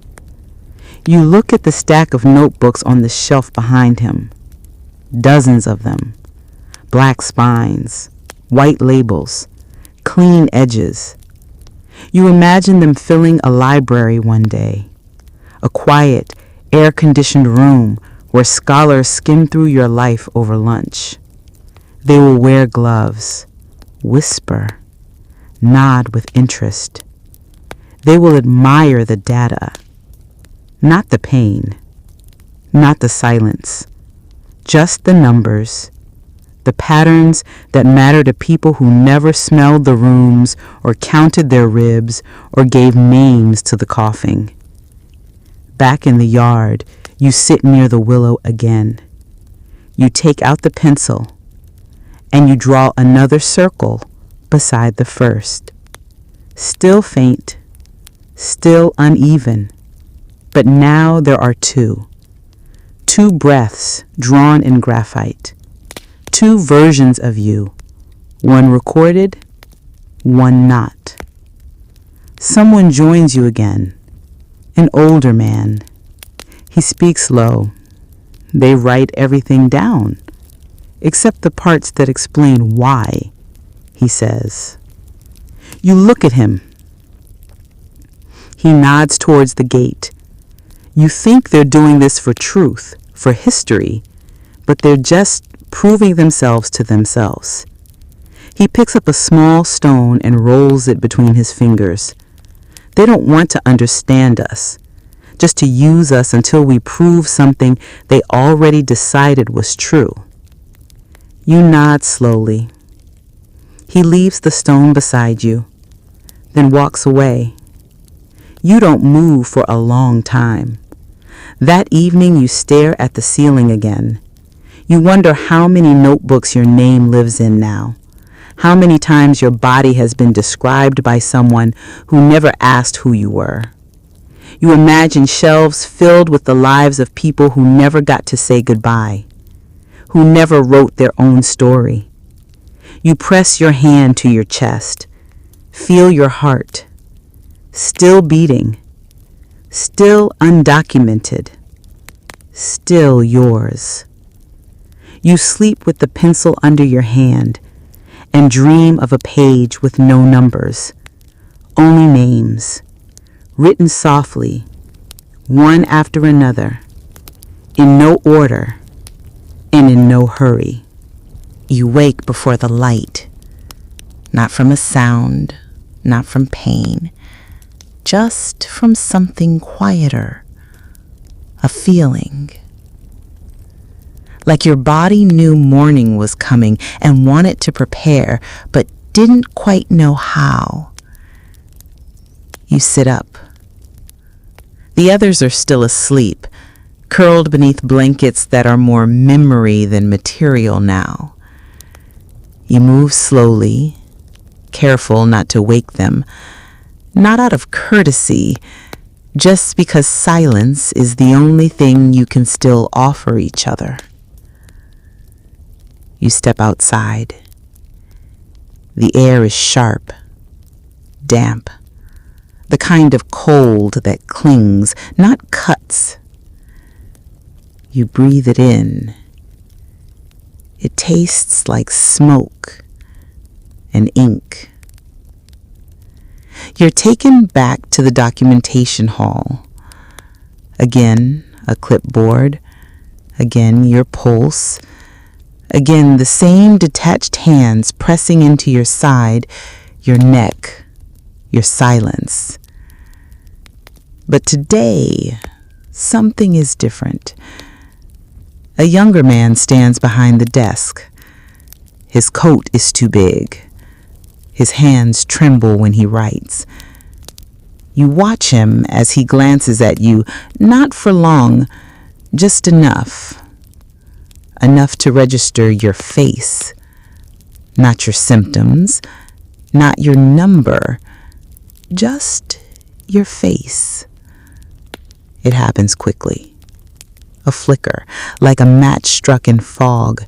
[SPEAKER 2] You look at the stack of notebooks on the shelf behind him. Dozens of them. Black spines, white labels, clean edges. You imagine them filling a library one day. A quiet, air-conditioned room where scholars skim through your life over lunch. They will wear gloves, whisper, nod with interest. They will admire the data, not the pain, not the silence, just the numbers, the patterns that matter to people who never smelled the rooms or counted their ribs or gave names to the coughing. Back in the yard, you sit near the willow again. You take out the pencil and you draw another circle beside the first. Still faint, still uneven, but now there are two. Two breaths drawn in graphite. Two versions of you, one recorded, one not. Someone joins you again, an older man. He speaks low. They write everything down, except the parts that explain why, he says. You look at him. He nods towards the gate. You think they're doing this for truth, for history, but they're just proving themselves to themselves. He picks up a small stone and rolls it between his fingers. They don't want to understand us, just to use us until we prove something they already decided was true. You nod slowly. He leaves the stone beside you, then walks away. You don't move for a long time. That evening you stare at the ceiling again. You wonder how many notebooks your name lives in now, how many times your body has been described by someone who never asked who you were. You imagine shelves filled with the lives of people who never got to say goodbye, who never wrote their own story. You press your hand to your chest, feel your heart, still beating, still undocumented, still yours. You sleep with the pencil under your hand and dream of a page with no numbers, only names, written softly, one after another, in no order and in no hurry. You wake before the light, not from a sound, not from pain, just from something quieter, a feeling. Like your body knew morning was coming and wanted to prepare, but didn't quite know how. You sit up. The others are still asleep, curled beneath blankets that are more memory than material now. You move slowly, careful not to wake them, not out of courtesy, just because silence is the only thing you can still offer each other. You step outside. The air is sharp, damp, the kind of cold that clings, not cuts. You breathe it in. It tastes like smoke and ink. You're taken back to the documentation hall. Again, a clipboard. Again, your pulse. Again, the same detached hands pressing into your side, your neck,
[SPEAKER 3] your silence. But today, something is different. A younger man stands behind the desk. His coat is too big. His hands tremble when he writes. You watch him as he glances at you, not for long, just enough. Enough to register your face, not your symptoms, not your number, just your face. It happens quickly. A flicker, like a match struck in fog.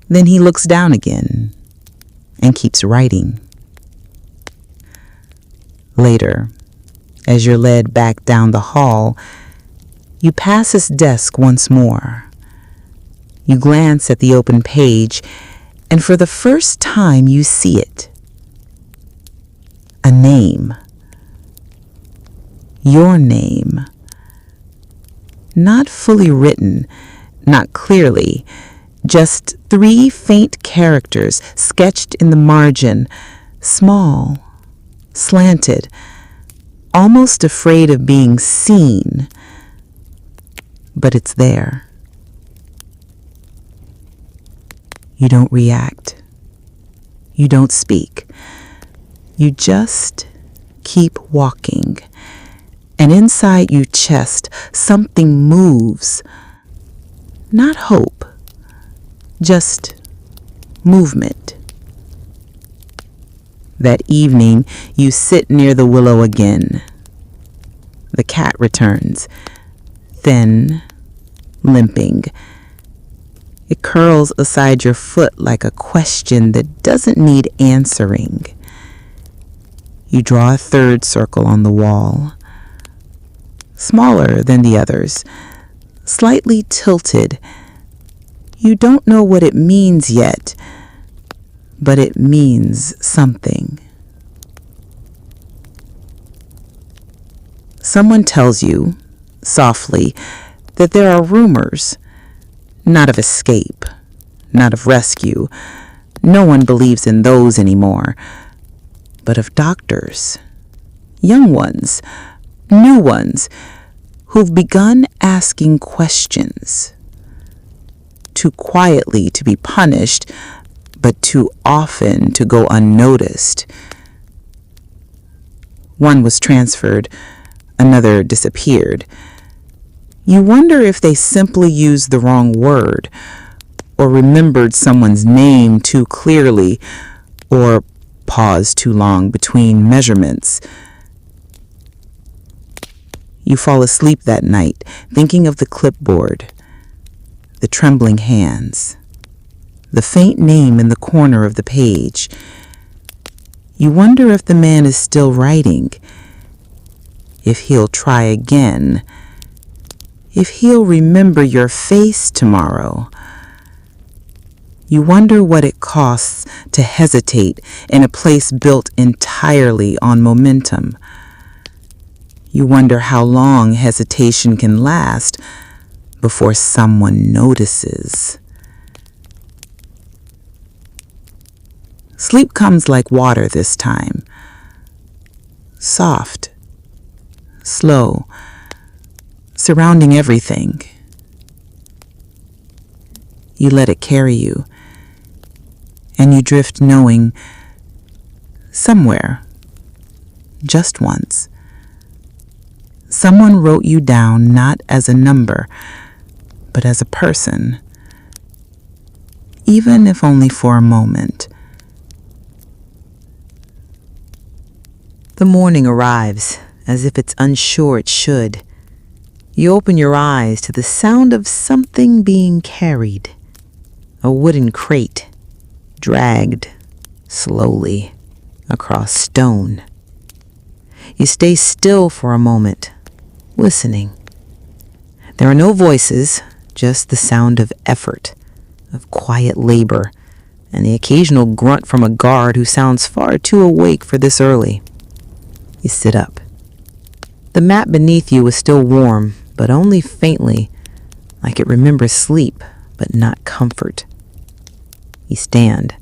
[SPEAKER 3] Then he looks down again and keeps writing. Later, as you're led back down the hall, you pass his desk once more. You glance at the open page, and for the first time you see it. A name. Your name. Not fully written, not clearly, just 3 faint characters sketched in the margin, small, slanted, almost afraid of being seen, but it's there. You don't react. You don't speak. You just keep walking. And inside your chest, something moves. Not hope, just movement. That evening, you sit near the willow again. The cat returns, thin, limping. It curls aside your foot like a question that doesn't need answering. You draw a 3rd circle on the wall. Smaller than the others, slightly tilted. You don't know what it means yet, but it means something. Someone tells you, softly, that there are rumors, not of escape, not of rescue. No one believes in those anymore, but of doctors, young ones, new ones, who've begun asking questions. Too quietly to be punished, but too often to go unnoticed. One was transferred, another disappeared. You wonder if they simply used the wrong word, or remembered someone's name too clearly, or paused too long between measurements. You fall asleep that night, thinking of the clipboard, the trembling hands, the faint name in the corner of the page. You wonder if the man is still writing, if he'll try again, if he'll remember your face tomorrow. You wonder what it costs to hesitate in a place built entirely on momentum. You wonder how long hesitation can last before someone notices. Sleep comes like water this time. Soft, slow, surrounding everything. You let it carry you, and you drift knowing somewhere, just once, someone wrote you down not as a number, but as a person, even if only for a moment. The morning arrives, as if it's unsure it should. You open your eyes to the sound of something being carried. A wooden crate, dragged slowly across stone. You stay still for a moment, listening. There are no voices, just the sound of effort, of quiet labor, and the occasional grunt from a guard who sounds far too awake for this early. You sit up. The mat beneath you is still warm, but only faintly, like it remembers sleep, but not comfort. You stand.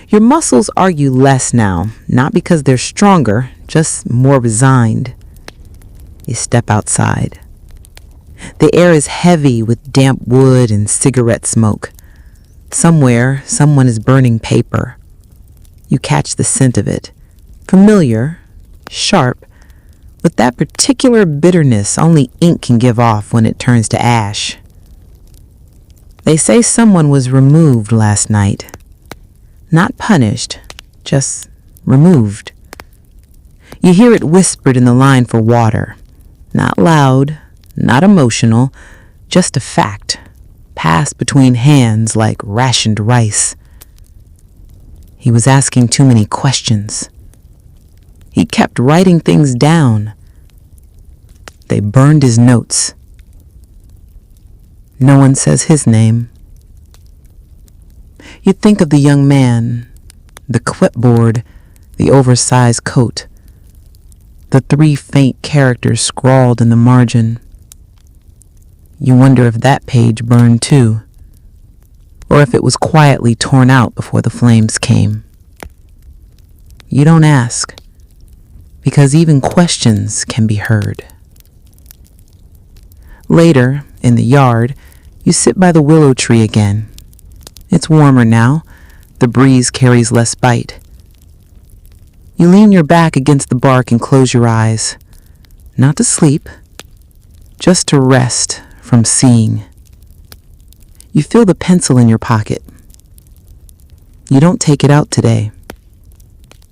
[SPEAKER 1] Your muscles argue less now, not because they're stronger, just more resigned. You step outside. The air is heavy with damp wood and cigarette smoke. Somewhere, someone is burning paper. You catch the scent of it. Familiar, sharp, with that particular bitterness only ink can give off when it turns to ash. They say someone was removed last night. Not punished, just removed. You hear it whispered in the line for water. Not loud, not emotional, just a fact, passed between hands like rationed rice. He was asking too many questions. He kept writing things down. They burned his notes. No one says his name. You think of the young man, the clipboard, the oversized coat, the 3 faint characters scrawled in the margin. You wonder if that page burned too, or if it was quietly torn out before the flames came. You don't ask, because even questions can be heard. Later, in the yard, you sit by the willow tree again. It's warmer now. The breeze carries less bite. You lean your back against the bark and close your eyes. Not to sleep, just to rest from seeing. You feel the pencil in your pocket. You don't take it out today.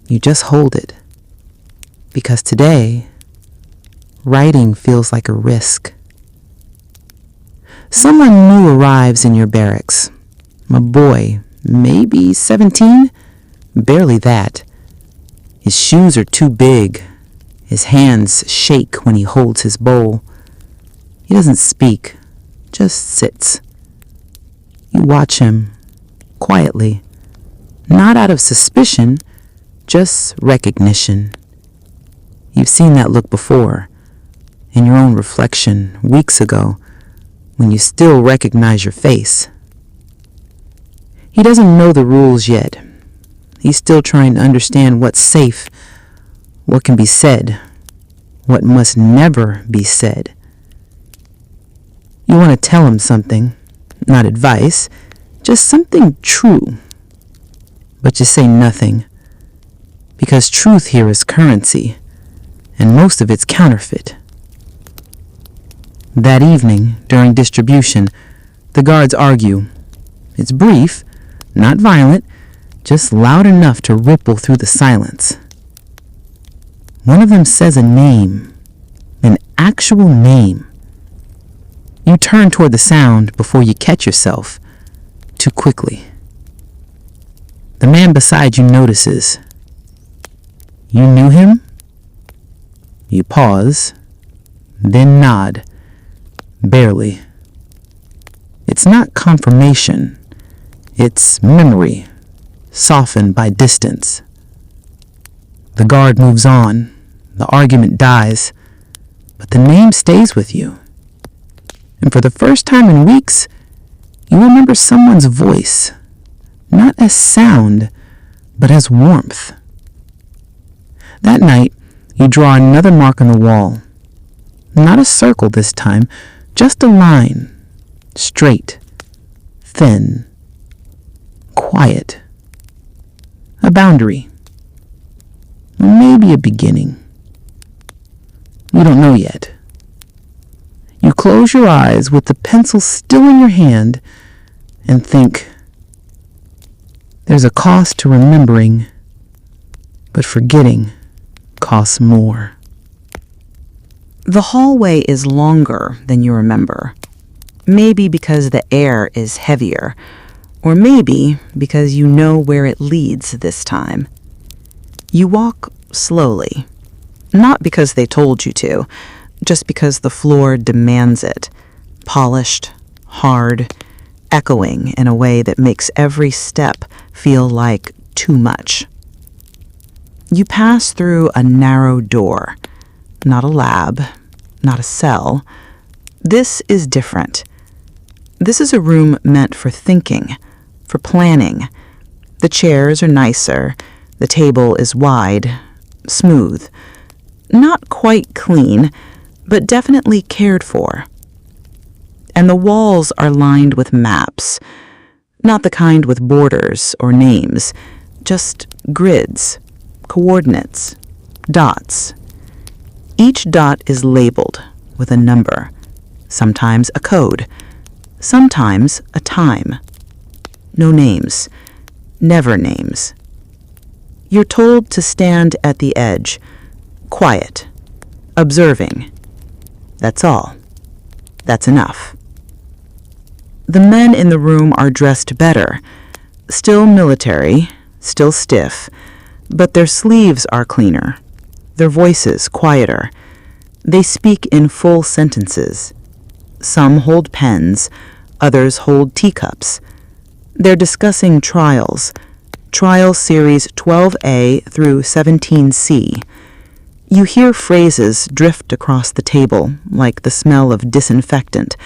[SPEAKER 1] You just hold it. Because today, writing feels like a risk. Someone new arrives in your barracks. A boy, maybe 17, barely that. His shoes are too big. His hands shake when he holds his bowl. He doesn't speak, just sits. You watch him, quietly, not out of suspicion, just recognition. You've seen that look before, in your own reflection, weeks ago, when you still recognize your face. He doesn't know the rules yet. He's still trying to understand what's safe, what can be said, what must never be said. You want to tell him something, not advice, just something true. But you say nothing, because truth here is currency, and most of it's counterfeit. That evening, during distribution, the guards argue. It's brief, not violent, just loud enough to ripple through the silence. One of them says a name, an actual name. You turn toward the sound before you catch yourself, too quickly. The man beside you notices. You knew him? You pause, then nod, barely. It's not confirmation. It's memory, softened by distance. The guard moves on, the argument dies, but the name stays with you. And for the first time in weeks, you remember someone's voice, not as sound, but as warmth. That night, you draw another mark on the wall. Not a circle this time, just a line, straight, thin, quiet. A boundary. Maybe a beginning. You don't know yet. You close your eyes with the pencil still in your hand and think, there's a cost to remembering, but forgetting costs more.
[SPEAKER 3] The hallway is longer than you remember. Maybe because the air is heavier, or maybe because you know where it leads this time. You walk slowly, not because they told you to, just because the floor demands it, polished, hard, echoing in a way that makes every step feel like too much. You pass through a narrow door, not a lab, not a cell. This is different. This is a room meant for thinking, for planning, The chairs are nicer. The table is wide, smooth. Not quite clean, but definitely cared for. And the walls are lined with maps. Not the kind with borders or names, just grids, coordinates, dots. Each dot is labeled with a number, sometimes a code, sometimes a time. No names, never names. You're told to stand at the edge, quiet, observing. That's all. That's enough. The men in the room are dressed better, still military, still stiff, but their sleeves are cleaner, their voices quieter. They speak in full sentences. Some hold pens, others hold teacups. They're discussing trials, trial series 12A through 17C. You hear phrases drift across the table like the smell of disinfectant,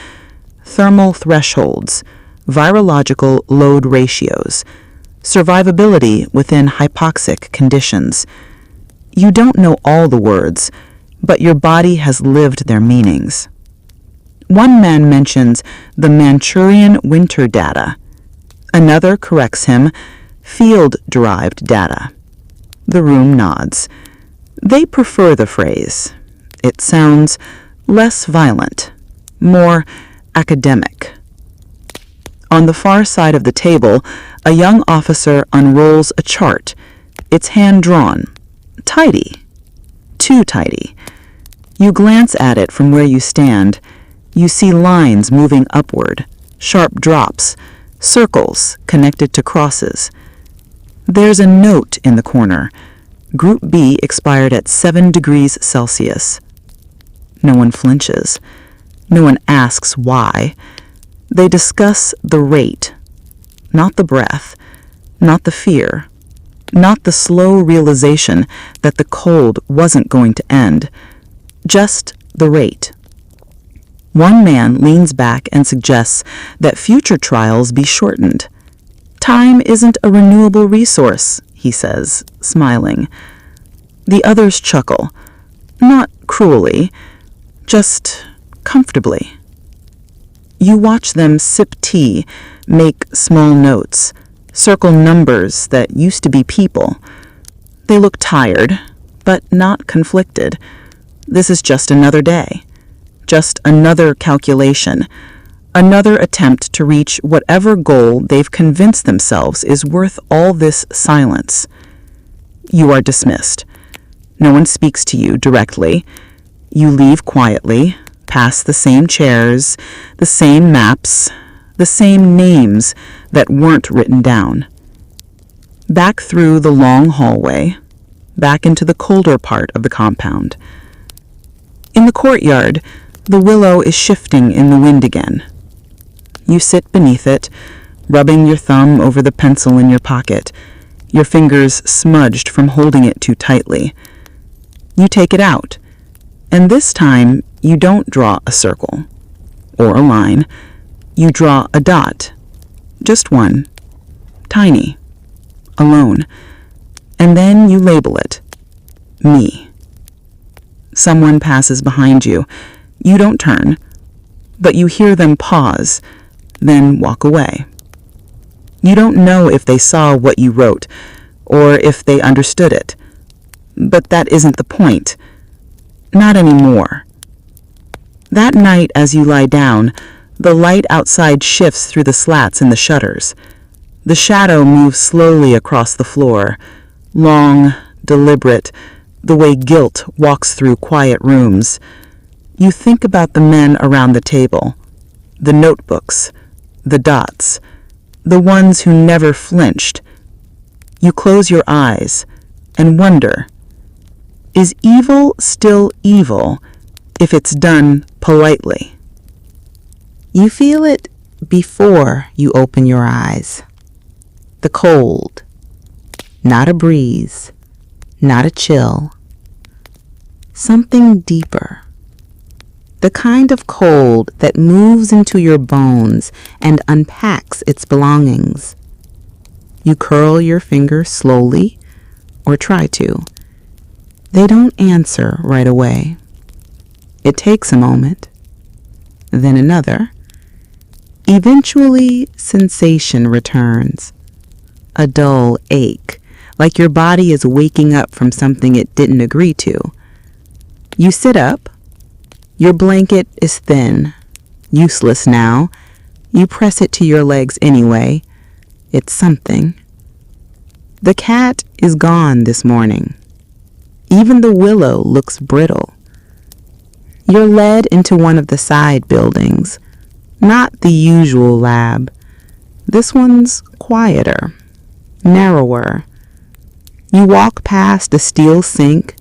[SPEAKER 3] thermal thresholds, virological load ratios, survivability within hypoxic conditions. You don't know all the words, but your body has lived their meanings. One man mentions the Manchurian winter data. Another corrects him, field-derived data. The room nods. They prefer the phrase. It sounds less violent, more academic. On the far side of the table, a young officer unrolls a chart. It's hand-drawn. Tidy. Too tidy. You glance at it from where you stand. You see lines moving upward, sharp drops, circles connected to crosses. There's a note in the corner. Group B expired at 7 degrees Celsius. No one flinches. No one asks why. They discuss the rate, not the breath, not the fear, not the slow realization that the cold wasn't going to end, just the rate. One man leans back and suggests that future trials be shortened. Time isn't a renewable resource, he says, smiling. The others chuckle, not cruelly, just comfortably. You watch them sip tea, make small notes, circle numbers that used to be people. They look tired, but not conflicted. This is just another day, just another calculation, another attempt to reach whatever goal they've convinced themselves is worth all this silence. You are dismissed. No one speaks to you directly. You leave quietly, past the same chairs, the same maps, the same names that weren't written down. Back through the long hallway, back into the colder part of the compound. In the courtyard, the willow is shifting in the wind again. You sit beneath it, rubbing your thumb over the pencil in your pocket, your fingers smudged from holding it too tightly. You take it out, and this time you don't draw a circle or a line. You draw a dot, just one, tiny, alone, and then you label it, me. Someone passes behind you. You don't turn, but you hear them pause, then walk away. You don't know if they saw what you wrote or if they understood it, but that isn't the point. Not anymore. That night, as you lie down, the light outside shifts through the slats in the shutters. The shadow moves slowly across the floor, long, deliberate, the way guilt walks through quiet rooms. You think about the men around the table, the notebooks, the dots, the ones who never flinched. You close your eyes and wonder, is evil still evil if it's done politely? You feel it before you open your eyes. The cold, not a breeze, not a chill. Something deeper. The kind of cold that moves into your bones and unpacks its belongings. You curl your finger slowly, or try to. They don't answer right away. It takes a moment, then another. Eventually, sensation returns. A dull ache, like your body is waking up from something it didn't agree to. You sit up. Your blanket is thin, useless now. You press it to your legs anyway. It's something. The cat is gone this morning. Even the willow looks brittle. You're led into one of the side buildings, not the usual lab. This one's quieter, narrower. You walk past a steel sink,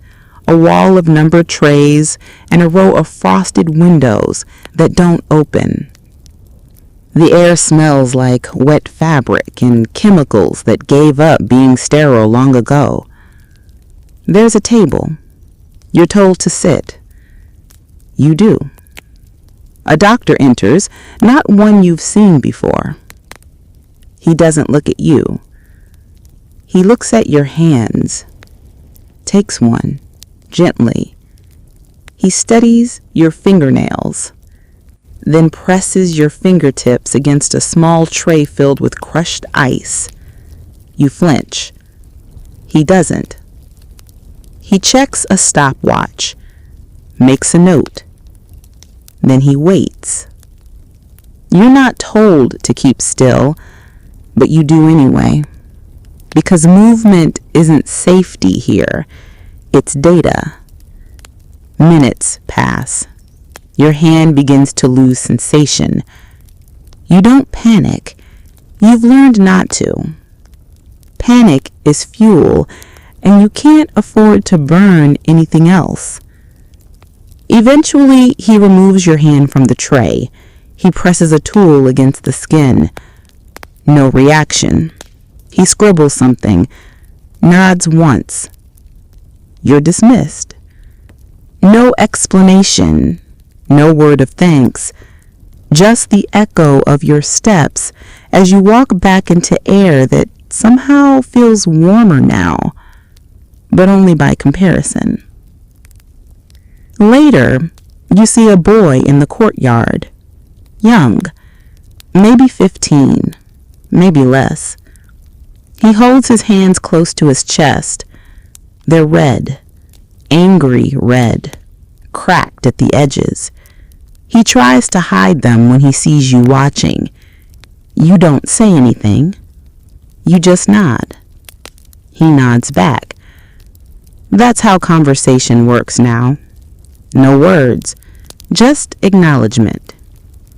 [SPEAKER 3] a wall of numbered trays, and a row of frosted windows that don't open. The air smells like wet fabric and chemicals that gave up being sterile long ago. There's a table. You're told to sit. You do. A doctor enters, not one you've seen before. He doesn't look at you. He looks at your hands, takes one, gently. He studies your fingernails, then presses your fingertips against a small tray filled with crushed ice. You flinch. He doesn't. He checks a stopwatch, makes a note. Then he waits. You're not told to keep still, but you do anyway. Because movement isn't safety here, it's data. Minutes pass. Your hand begins to lose sensation. You don't panic. You've learned not to. Panic is fuel, and you can't afford to burn anything else. Eventually, he removes your hand from the tray. He presses a tool against the skin. No reaction. He scribbles something, nods once. You're dismissed. No explanation, no word of thanks, just the echo of your steps as you walk back into air that somehow feels warmer now, but only by comparison. Later, you see a boy in the courtyard, young, maybe 15, maybe less. He holds his hands close to his chest. They're red, angry red, cracked at the edges. He tries to hide them when he sees you watching. You don't say anything. You just nod. He nods back. That's how conversation works now. No words, just acknowledgement,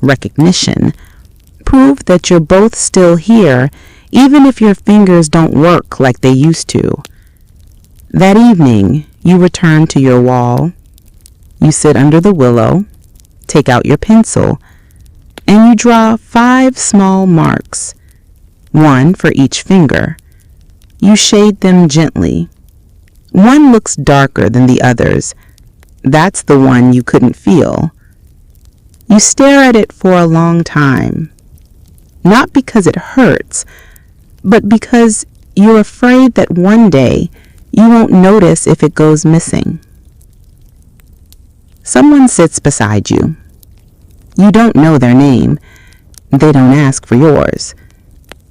[SPEAKER 3] recognition, proof that you're both still here, even if your fingers don't work like they used to. That evening, you return to your wall. You sit under the willow, take out your pencil, and you draw 5 small marks, one for each finger. You shade them gently. One looks darker than the others. That's the one you couldn't feel. You stare at it for a long time, not because it hurts, but because you're afraid that one day you won't notice if it goes missing. Someone sits beside you. You don't know their name. They don't ask for yours.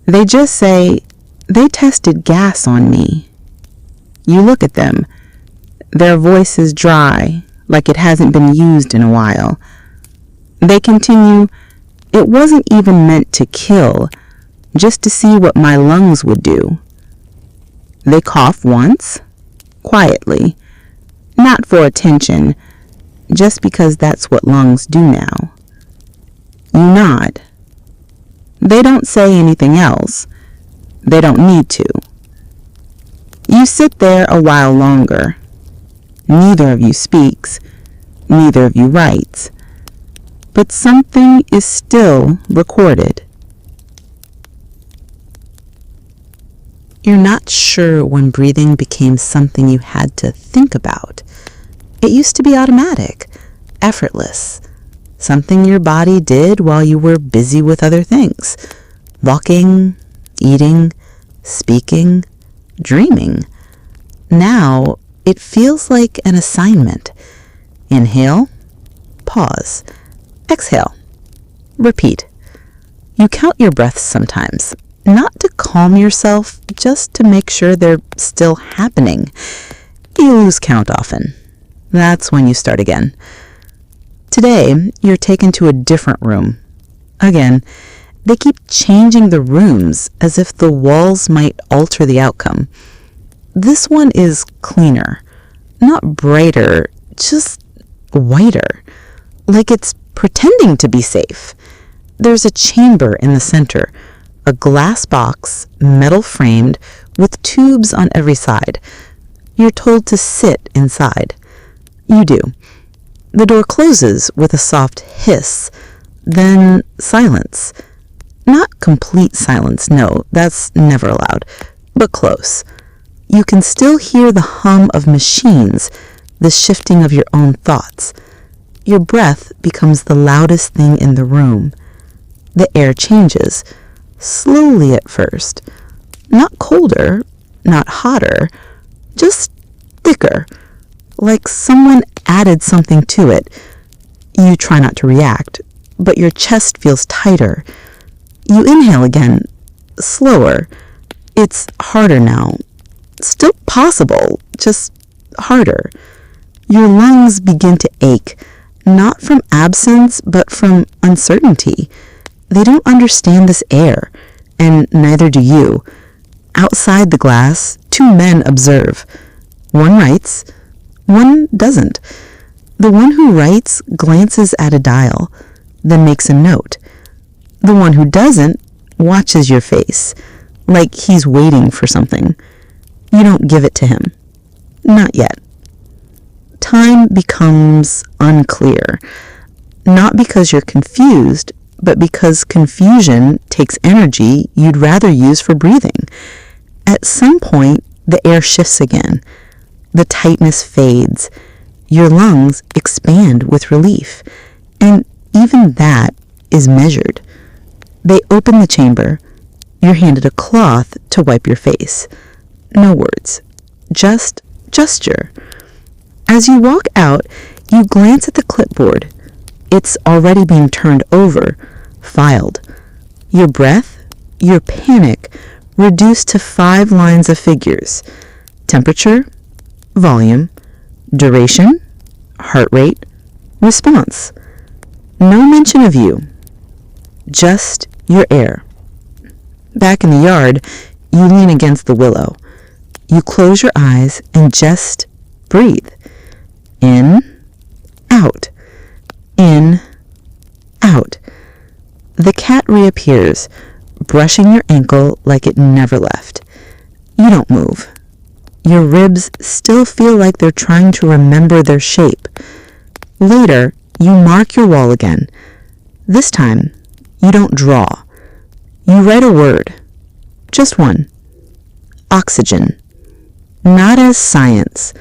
[SPEAKER 3] They just say, "They tested gas on me." You look at them. Their voice is dry, like it hasn't been used in a while. They continue, "It wasn't even meant to kill, just to see what my lungs would do." They cough once, quietly, not for attention, just because that's what lungs do now. You nod. They don't say anything else. They don't need to. You sit there a while longer. Neither of you speaks. Neither of you writes. But something is still recorded. You're not sure when breathing became something you had to think about. It used to be automatic, effortless, something your body did while you were busy with other things, walking, eating, speaking, dreaming. Now it feels like an assignment. Inhale, pause, exhale, repeat. You count your breaths sometimes, not to calm yourself, just to make sure they're still happening. You lose count often. That's when you start again. Today, you're taken to a different room. Again, they keep changing the rooms as if the walls might alter the outcome. This one is cleaner, not brighter, just whiter, like it's pretending to be safe. There's a chamber in the center, a glass box, metal framed, with tubes on every side. You're told to sit inside. You do. The door closes with a soft hiss, then silence. Not complete silence, no, that's never allowed, but close. You can still hear the hum of machines, the shifting of your own thoughts. Your breath becomes the loudest thing in the room. The air changes, slowly at first. Not colder, not hotter, just thicker, like someone added something to it. You try not to react, but your chest feels tighter. You inhale again, slower. It's harder now. Still possible, just harder. Your lungs begin to ache, not from absence, but from uncertainty. They don't understand this air, and neither do you. Outside the glass, two men observe. One writes, one doesn't. The one who writes glances at a dial, then makes a note. The one who doesn't watches your face, like he's waiting for something. You don't give it to him. Not yet. Time becomes unclear, not because you're confused, but because confusion takes energy you'd rather use for breathing. At some point, the air shifts again. The tightness fades. Your lungs expand with relief, and even that is measured. They open the chamber. You're handed a cloth to wipe your face. No words, just gesture. As you walk out, you glance at the clipboard. It's already being turned over, filed. Your breath, your panic, reduced to 5 lines of figures. Temperature, volume, duration, heart rate, response. No mention of you, just your air. Back in the yard, you lean against the willow. You close your eyes and just breathe. In, out, in, out. The cat reappears, brushing your ankle like it never left. You don't move. Your ribs still feel like they're trying to remember their shape. Later, you mark your wall again. This time, you don't draw. You write a word. Just one. Oxygen. Not as science,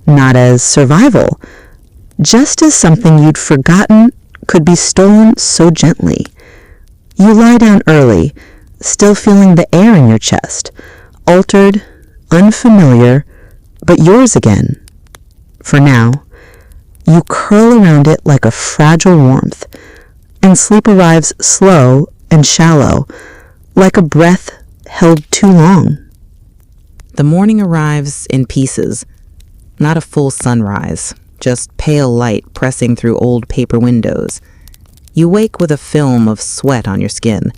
[SPEAKER 3] not as survival, just as something you'd forgotten could be stolen so gently. You lie down early, still feeling the air in your chest, altered, unfamiliar, but yours again. For now, you curl around it like a fragile warmth, and sleep arrives slow and shallow, like a breath held too long. The morning arrives in pieces, not a full sunrise, just pale light pressing through old paper windows. You wake with a film of sweat on your skin.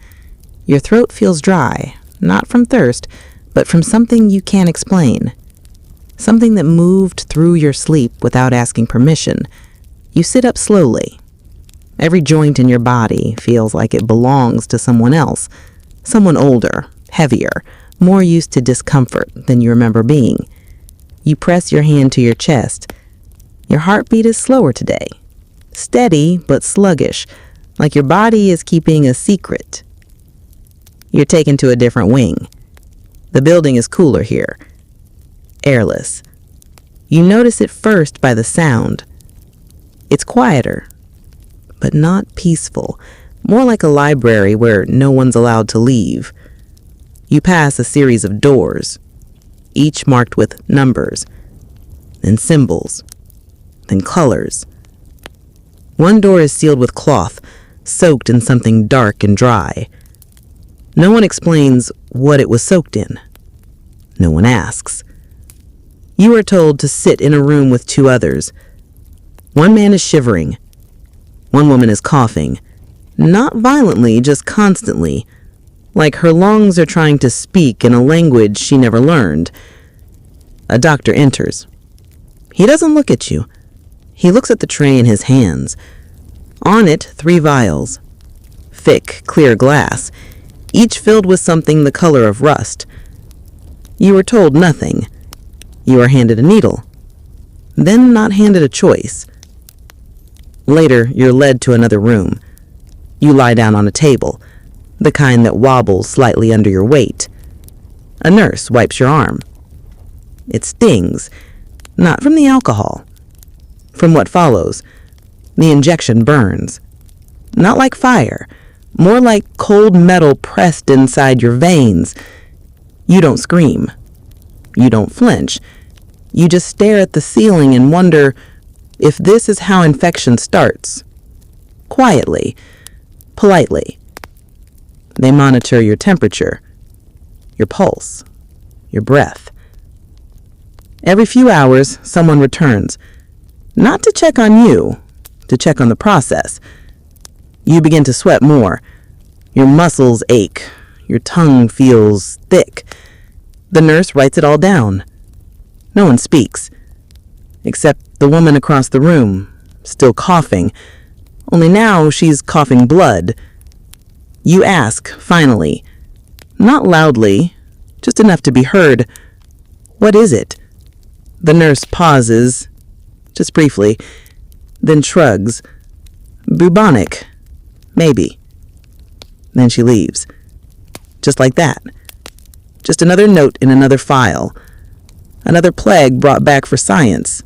[SPEAKER 3] Your throat feels dry, not from thirst, but from something you can't explain. Something that moved through your sleep without asking permission. You sit up slowly. Every joint in your body feels like it belongs to someone else, someone older, heavier, more used to discomfort than you remember being. You press your hand to your chest. Your heartbeat is slower today. Steady, but sluggish, like your body is keeping a secret. You're taken to a different wing. The building is cooler here. Airless. You notice it first by the sound. It's quieter, but not peaceful. More like a library where no one's allowed to leave.
[SPEAKER 1] You pass a series of doors, each marked with numbers, then symbols, then colors. One door is sealed with cloth, soaked in something dark and dry. No one explains what it was soaked in. No one asks. You are told to sit in a room with two others. One man is shivering. One woman is coughing. Not violently, just constantly, like her lungs are trying to speak in a language she never learned. A doctor enters. He doesn't look at you. He looks at the tray in his hands. On it, 3 vials. Thick, clear glass, each filled with something the color of rust. You are told nothing. You are handed a needle. Then not handed a choice. Later, you're led to another room. You lie down on a table, the kind that wobbles slightly under your weight. A nurse wipes your arm. It stings, not from the alcohol. From what follows, the injection burns. Not like fire, more like cold metal pressed inside your veins. You don't scream. You don't flinch. You just stare at the ceiling and wonder if this is how infection starts. Quietly, politely. They monitor your temperature, your pulse, your breath. Every few hours, someone returns, not to check on you, to check on the process. You begin to sweat more. Your muscles ache. Your tongue feels thick. The nurse writes it all down. No one speaks, except the woman across the room, still coughing, only now she's coughing blood. You ask, finally, not loudly, just enough to be heard, "What is it?" The nurse pauses, just briefly, then shrugs. "Bubonic, maybe." Then she leaves. Just like that. Just another note in another file. Another plague brought back for science.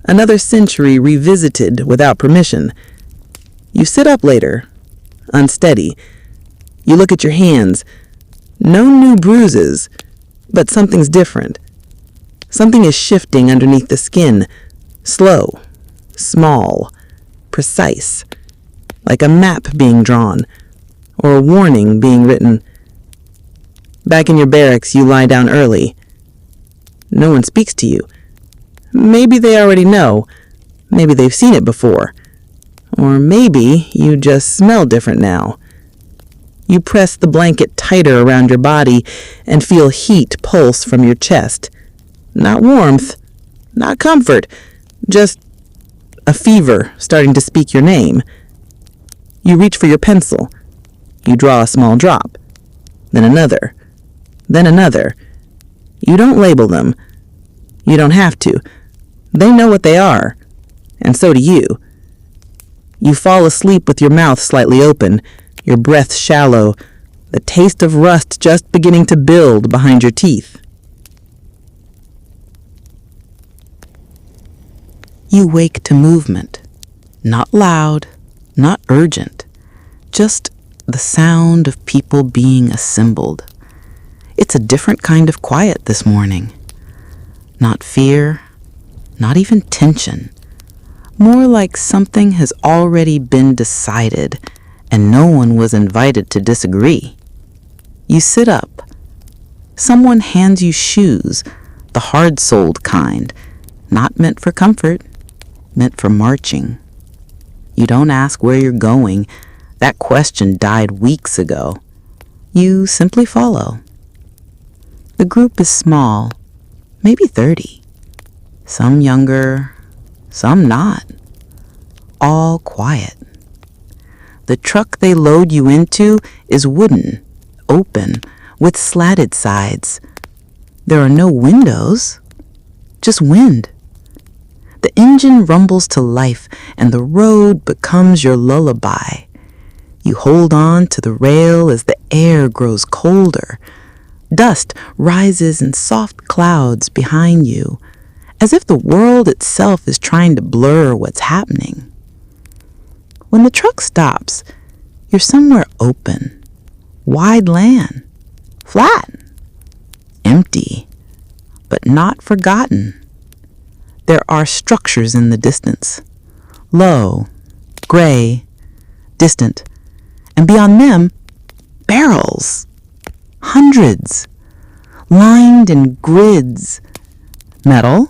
[SPEAKER 1] Another century revisited without permission. You sit up later, unsteady. You look at your hands. No new bruises, but something's different. Something is shifting underneath the skin. Slow, small, precise. Like a map being drawn, or a warning being written. Back in your barracks, you lie down early. No one speaks to you. Maybe they already know. Maybe they've seen it before. Or maybe you just smell different now. You press the blanket tighter around your body and feel heat pulse from your chest. Not warmth, not comfort, just a fever starting to speak your name. You reach for your pencil. You draw a small drop. Then another. Then another. You don't label them. You don't have to. They know what they are. And so do you. You fall asleep with your mouth slightly open, your breath shallow, the taste of rust just beginning to build behind your teeth. You wake to movement. Not loud, not urgent. Just the sound of people being assembled. It's a different kind of quiet this morning. Not fear, not even tension. More like something has already been decided and no one was invited to disagree. You sit up. Someone hands you shoes, the hard-soled kind, not meant for comfort, meant for marching. You don't ask where you're going. That question died weeks ago. You simply follow. The group is small, maybe 30. Some younger, some not. All quiet. The truck they load you into is wooden, open, with slatted sides. There are no windows, just wind. The engine rumbles to life and the road becomes your lullaby. You hold on to the rail as the air grows colder. Dust rises in soft clouds behind you, as if the world itself is trying to blur what's happening. When the truck stops, you're somewhere open, wide land,
[SPEAKER 3] Flat, empty, but not forgotten. There are structures in the distance, low, gray, distant, and beyond them, barrels, hundreds, lined in grids, metal,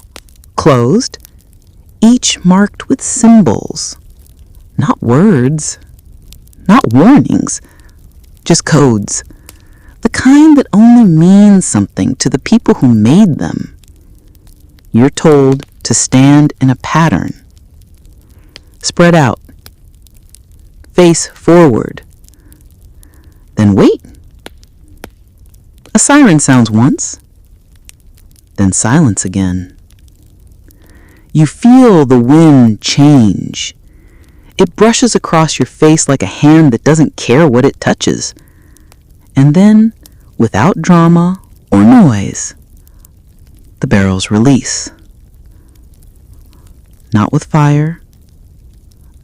[SPEAKER 3] closed, each marked with symbols, not words, not warnings, just codes, the kind that only means something to the people who made them. You're told to stand in a pattern. Spread out. Face forward. Then wait. A siren sounds once, then silence again. You feel the wind change. It brushes across your face like a hand that doesn't care what it touches. And then, without drama or noise, the barrels release. Not with fire,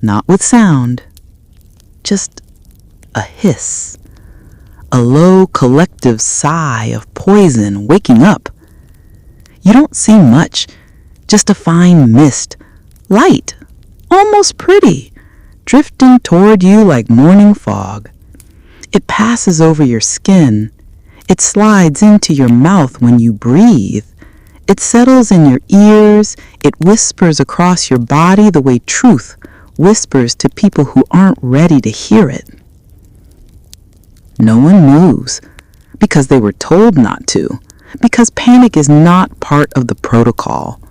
[SPEAKER 3] not with sound, just a hiss, a low collective sigh of poison waking up. You don't see much, just a fine mist, light, almost pretty, drifting toward you like morning fog. It passes over your skin. It slides into your mouth when you breathe. It settles in your ears. It whispers across your body the way truth whispers to people who aren't ready to hear it. No one moves because they were told not to, because panic is not part of the protocol,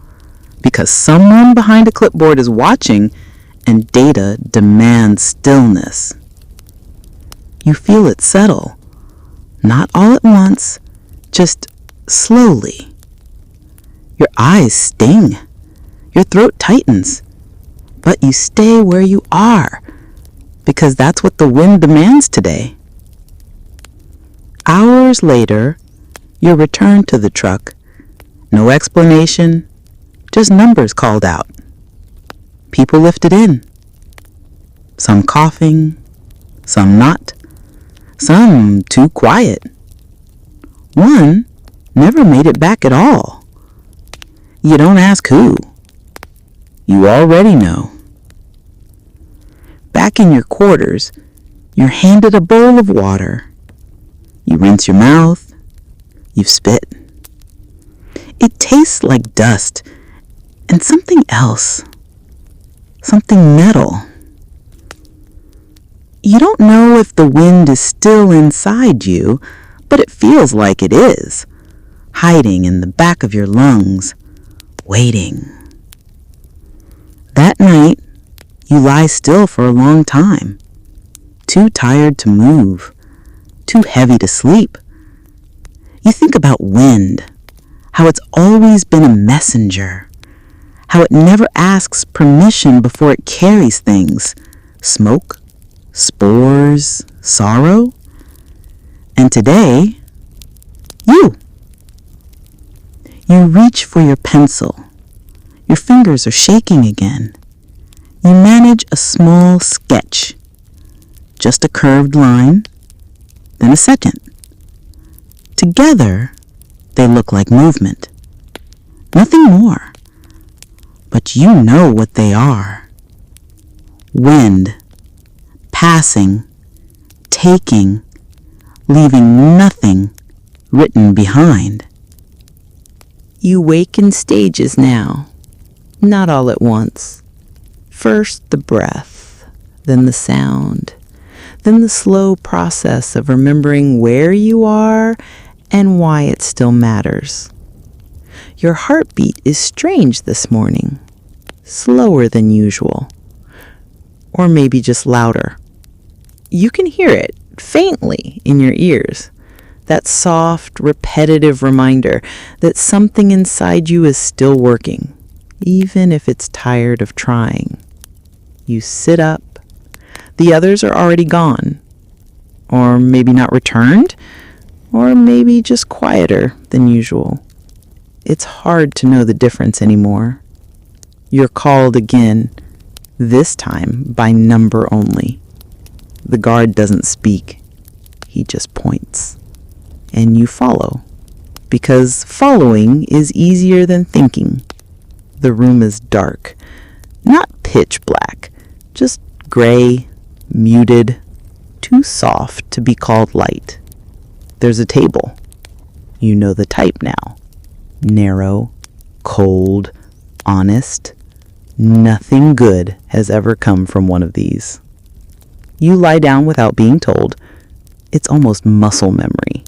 [SPEAKER 3] because someone behind a clipboard is watching and data demands stillness. You feel it settle, not all at once, just slowly. Your eyes sting, your throat tightens, but you stay where you are, because that's what the wind demands today. Hours later, you're returned to the truck. No explanation, just numbers called out. People lifted in. Some coughing, some not, some too quiet. One never made it back at all. You don't ask who. You already know. Back in your quarters, you're handed a bowl of water. You rinse your mouth. You spit. It tastes like dust and something else. Something metal. You don't know if the wind is still inside you, but it feels like it is, hiding in the back of your lungs, waiting. That night, you lie still for a long time, too tired to move, too heavy to sleep. You think about wind, how it's always been a messenger, how it never asks permission before it carries things, smoke, spores, sorrow. And today, you reach for your pencil. Your fingers are shaking again. You manage a small sketch, just a curved line, then a second. Together, they look like movement. Nothing more. But you know what they are. Wind, passing, taking, leaving nothing written behind. You wake in stages now, not all at once. First the breath, then the sound, then the slow process of remembering where you are and why it still matters. Your heartbeat is strange this morning, slower than usual, or maybe just louder. You can hear it faintly in your ears, that soft, repetitive reminder that something inside you is still working, even if it's tired of trying. You sit up. The others are already gone, or maybe not returned, or maybe just quieter than usual. It's hard to know the difference anymore. You're called again, this time by number only. The guard doesn't speak. He just points. and you follow, because following is easier than thinking. The room is dark, not pitch black, just gray, muted, too soft to be called light. There's a table. You know the type now. Narrow, cold, honest. Nothing good has ever come from one of these. You lie down without being told. It's almost muscle memory.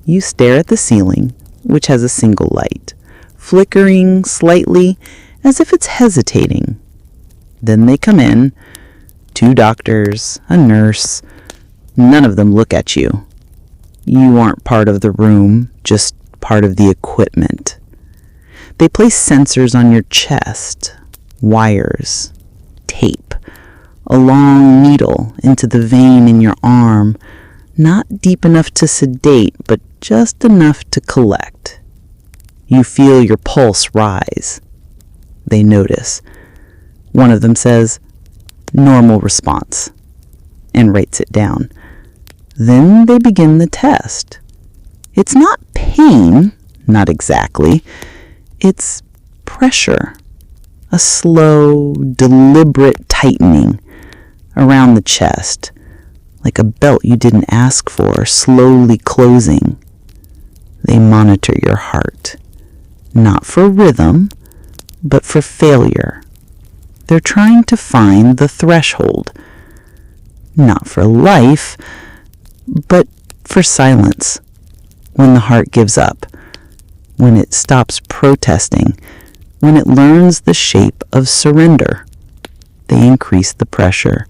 [SPEAKER 3] You stare at the ceiling, which has a single light, flickering slightly as if it's hesitating. Then they come in, 2 doctors, a nurse. None of them look at you. You aren't part of the room, just part of the equipment. They place sensors on your chest, wires, tape, a long needle into the vein in your arm, not deep enough to sedate, but just enough to collect. You feel your pulse rise. They notice. One of them says, "Normal response," and writes it down. Then they begin the test. It's not pain, not exactly. It's pressure. A slow, deliberate tightening around the chest, like a belt you didn't ask for, slowly closing. They monitor your heart, not for rhythm, but for failure. They're trying to find the threshold, not for life, but for silence. When the heart gives up, when it stops protesting, when it learns the shape of surrender. They increase the pressure.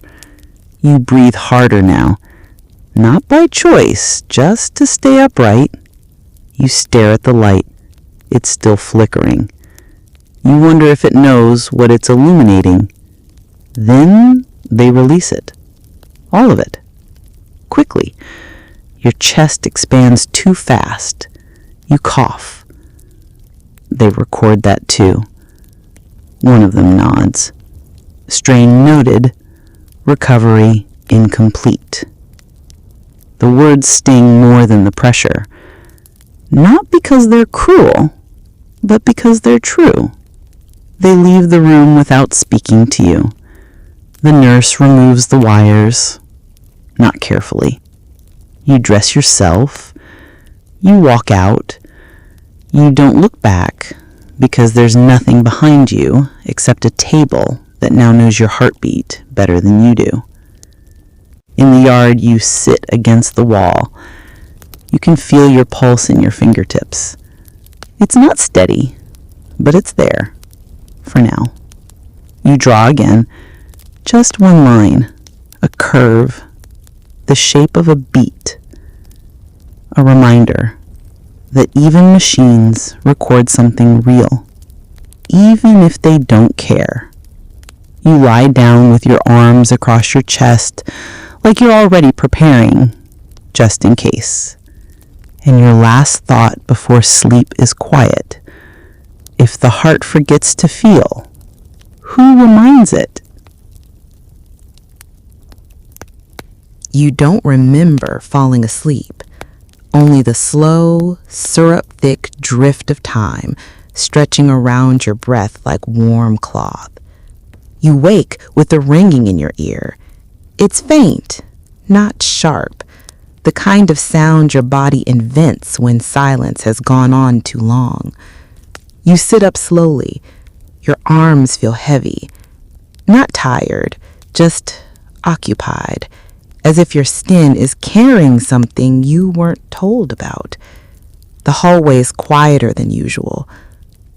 [SPEAKER 3] You breathe harder now, not by choice, just to stay upright. You stare at the light. It's still flickering. You wonder if it knows what it's illuminating. Then they release it. All of it. Quickly. Your chest expands too fast. You cough. They record that too. One of them nods. Strain noted. Recovery incomplete. The words sting more than the pressure. Not because they're cruel, but because they're true. They leave the room without speaking to you. The nurse removes the wires, not carefully. You dress yourself. You walk out. You don't look back because there's nothing behind you except a table that now knows your heartbeat better than you do. In the yard, you sit against the wall. You can feel your pulse in your fingertips. It's not steady, but it's there, for now. You draw again, just one line, a curve, the shape of a beat, a reminder that even machines record something real, even if they don't care. You lie down with your arms across your chest, like you're already preparing, just in case. And your last thought before sleep is quiet. If the heart forgets to feel, who reminds it?
[SPEAKER 1] You don't remember falling asleep, only the slow, syrup-thick drift of time stretching around your breath like warm cloth. You wake with the ringing in your ear. It's faint, not sharp, the kind of sound your body invents when silence has gone on too long. You sit up slowly. Your arms feel heavy, not tired, just occupied, as if your skin is carrying something you weren't told about. The hallway is quieter than usual.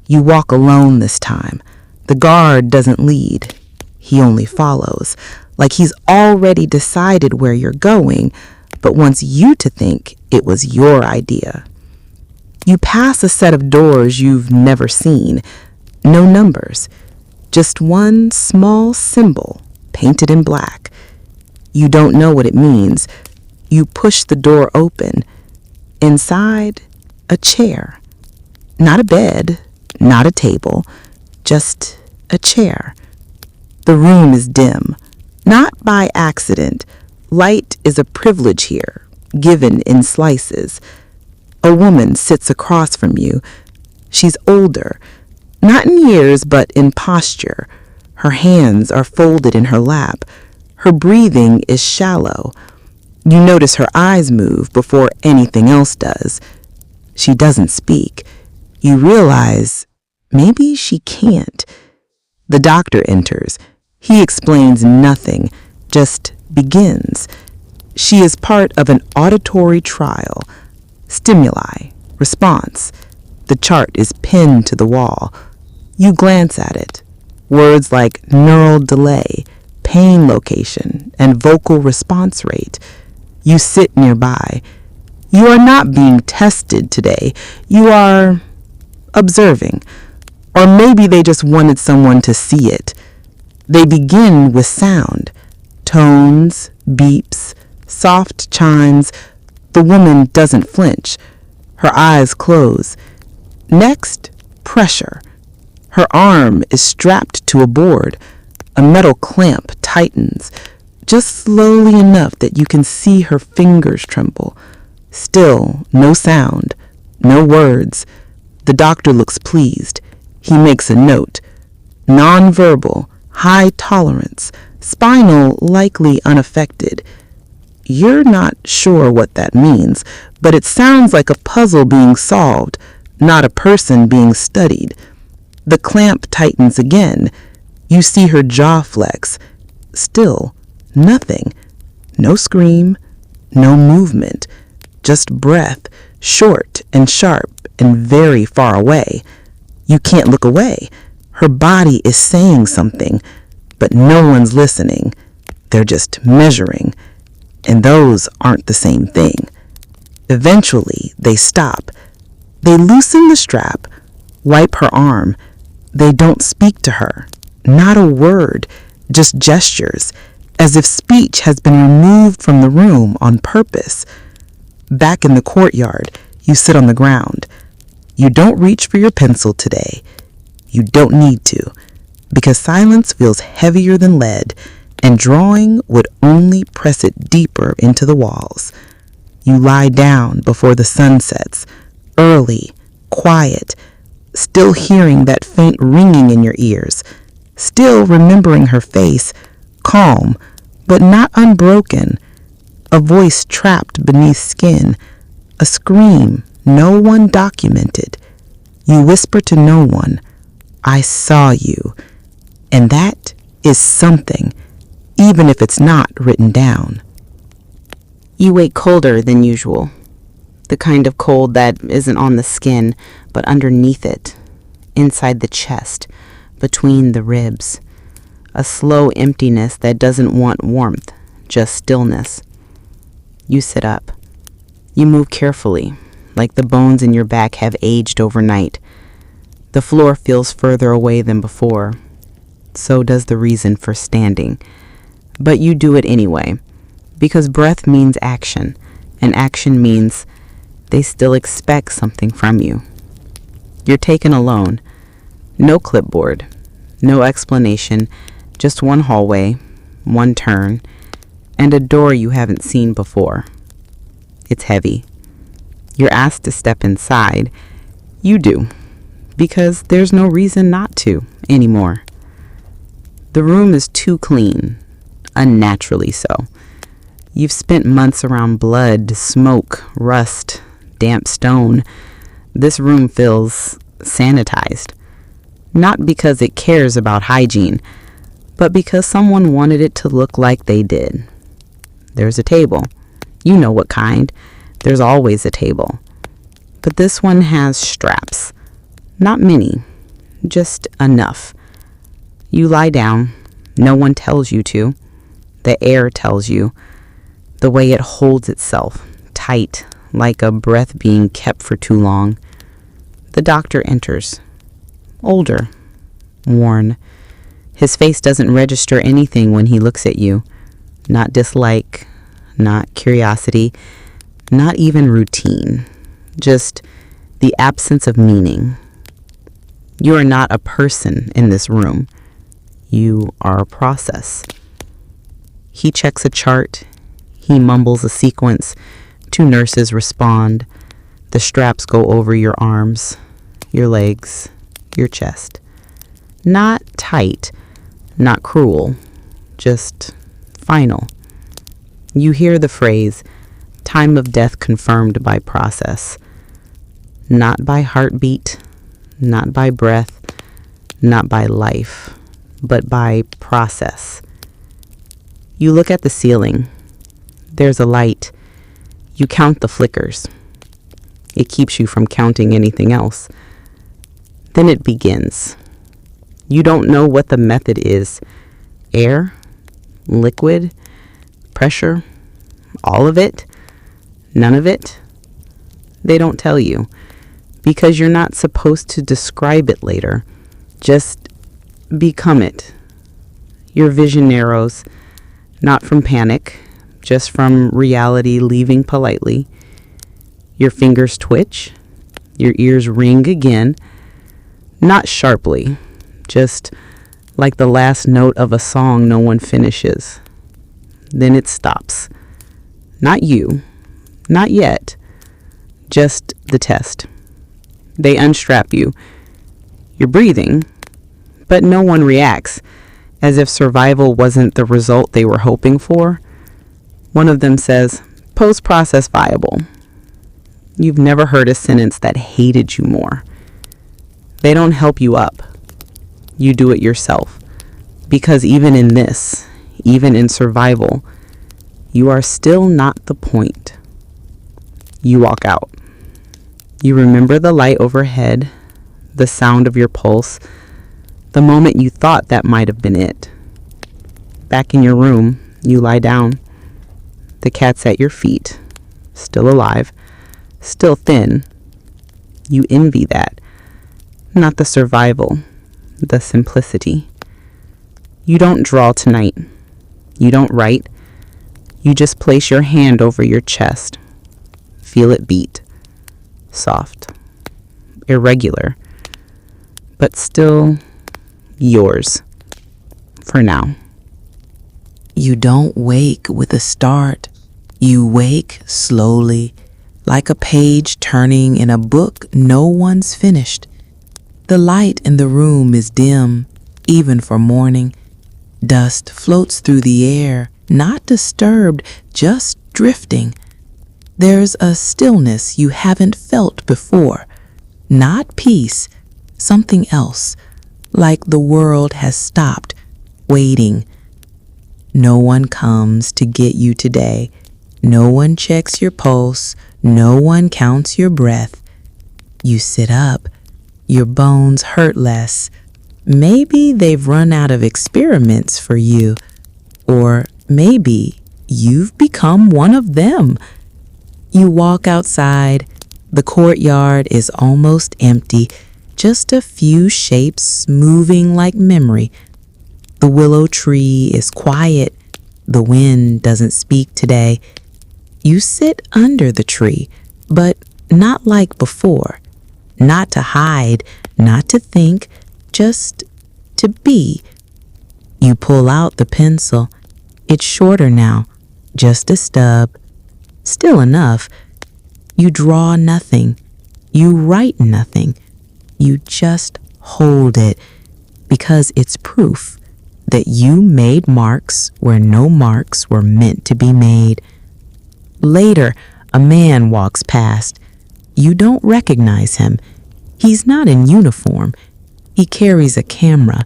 [SPEAKER 1] You walk alone this time. The guard doesn't lead. He only follows, like he's already decided where you're going, but wants you to think it was your idea. You pass a set of doors you've never seen. No numbers, just one small symbol painted in black. You don't know what it means. You push the door open. Inside, a chair. Not a bed, not a table, just a chair. The room is dim, not by accident. Light is a privilege here, given in slices.
[SPEAKER 3] A woman sits across from you. She's older, not in years, but in posture. Her hands are folded in her lap. Her breathing is shallow. You notice her eyes move before anything else does. She doesn't speak. You realize maybe she can't. The doctor enters. He explains nothing, just begins. She is part of an auditory trial. Stimuli, response. The chart is pinned to the wall. You glance at it. Words like neural delay, pain location, and vocal response rate. You sit nearby. You are not being tested today. You are observing. Or maybe they just wanted someone to see it. They begin with sound. Tones, beeps, soft chimes. The woman doesn't flinch. Her eyes close. Next, pressure. Her arm is strapped to a board. A metal clamp tightens, just slowly enough that you can see her fingers tremble. Still, no sound, no words. The doctor looks pleased. He makes a note. Nonverbal, high tolerance, spinal likely unaffected. You're not sure what that means, but it sounds like a puzzle being solved, not a person being studied. The clamp tightens again. You see her jaw flex. Still, nothing. No scream, no movement. Just breath, short and sharp and very far away. You can't look away. Her body is saying something, but no one's listening. They're just measuring. And those aren't the same thing. Eventually, they stop. They loosen the strap, wipe her arm. They don't speak to her. Not a word, just gestures, as if speech has been removed from the room on purpose. Back in the courtyard, you sit on the ground. You don't reach for your pencil today. You don't need to, because silence feels heavier than lead, and drawing would only press it deeper into the walls. You lie down before the sun sets, early, quiet, still hearing that faint ringing in your ears, still remembering her face, calm, but not unbroken, a voice trapped beneath skin, a scream no one documented. You whisper to no one, "I saw you," and that is something, even if it's not written down. You wake colder than usual, the kind of cold that isn't on the skin, but underneath it, inside the chest, between the ribs. A slow emptiness that doesn't want warmth, just stillness. You sit up. You move carefully, like the bones in your back have aged overnight. The floor feels further away than before. So does the reason for standing. But you do it anyway, because breath means action, and action means they still expect something from you. You're taken alone. No clipboard, no explanation, just one hallway, one turn, and a door you haven't seen before. It's heavy. You're asked to step inside. You do, because there's no reason not to anymore. The room is too clean, unnaturally so. You've spent months around blood, smoke, rust, damp stone. This room feels sanitized. Not because it cares about hygiene, but because someone wanted it to look like they did. There's a table. You know what kind. There's always a table. But this one has straps. Not many, just enough. You lie down. No one tells you to. The air tells you. The way it holds itself, tight, like a breath being kept for too long. The doctor enters. Older. Worn. His face doesn't register anything when he looks at you. Not dislike, not curiosity, not even routine. Just the absence of meaning. You are not a person in this room. You are a process. He checks a chart. He mumbles a sequence. 2 nurses respond.
[SPEAKER 2] The straps go over your arms, your legs, your chest. Not tight, not cruel, just final. You hear the phrase, time of death confirmed by process. Not by heartbeat, not by breath, not by life, but by process. You look at the ceiling. There's a light. You count the flickers. It keeps you from counting anything else. Then it begins. You don't know what the method is. Air, liquid, pressure, all of it, none of it. They don't tell you because you're not supposed to describe it later. Just become it. Your vision narrows, not from panic, just from reality leaving politely. Your fingers twitch, your ears ring again, not sharply, just like the last note of a song no one finishes. Then it stops. Not you, not yet, just the test. They unstrap you. You're breathing, but no one reacts, as if survival wasn't the result they were hoping for. One of them says, post-process viable. You've never heard a sentence that hated you more. They don't help you up. You do it yourself. Because even in this, even in survival, you are still not the point. You walk out. You remember the light overhead, the sound of your pulse, the moment you thought that might have been it. Back in your room, you lie down. The cat's at your feet, still alive, still thin. You envy that. Not the survival, the simplicity. You don't draw tonight. You don't write. You just place your hand over your chest. Feel it beat. Soft. Irregular. But still yours. For now.
[SPEAKER 3] You don't wake with a start. You wake slowly, like a page turning in a book no one's finished. The light in the room is dim, even for morning. Dust floats through the air, not disturbed, just drifting. There's a stillness you haven't felt before. Not peace, something else, like the world has stopped, waiting. No one comes to get you today. No one checks your pulse. No one counts your breath. You sit up. Your bones hurt less. Maybe they've run out of experiments for you. Or maybe you've become one of them. You walk outside. The courtyard is almost empty. Just a few shapes moving like memory. The willow tree is quiet. The wind doesn't speak today. You sit under the tree, but not like before. Not to hide, not to think, just to be. You pull out the pencil. It's shorter now, just a stub. Still enough. You draw nothing. You write nothing. You just hold it because it's proof that you made marks where no marks were meant to be made. Later, a man walks past. You don't recognize him. He's not in uniform. He carries a camera,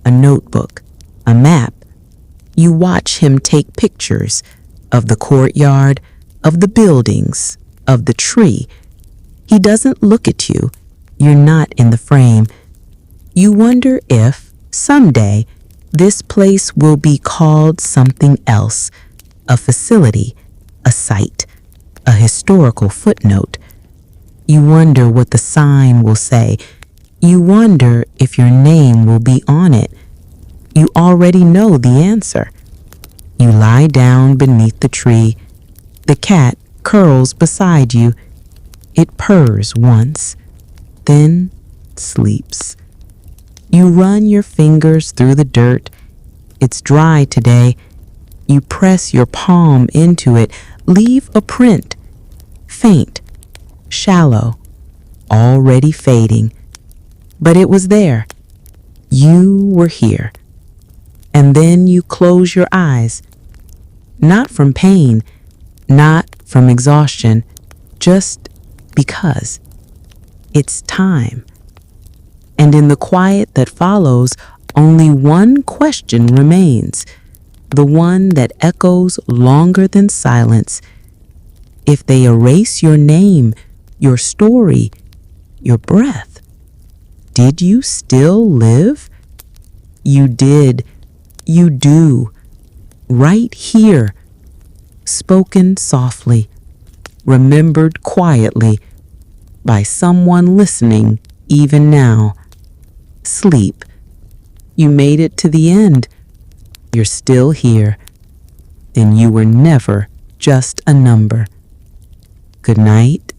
[SPEAKER 3] a notebook, a map. You watch him take pictures of the courtyard, of the buildings, of the tree. He doesn't look at you. You're not in the frame. You wonder if, someday, this place will be called something else, a facility, a site, a historical footnote. You wonder what the sign will say. You wonder if your name will be on it. You already know the answer. You lie down beneath the tree. The cat curls beside you. It purrs once, then sleeps. You run your fingers through the dirt. It's dry today. You press your palm into it. Leave a print. Faint.
[SPEAKER 2] shallow, already fading. But it was there. You were here. And then you close your eyes. Not from pain, not from exhaustion, just because. It's time. And in the quiet that follows, only one question remains, the one that echoes longer than silence. If they erase your name, your story, your breath, did you still live? You did. You do. Right here. Spoken softly. Remembered quietly. By someone listening even now. Sleep. You made it to the end. You're still here. And you were never just a number. Good night.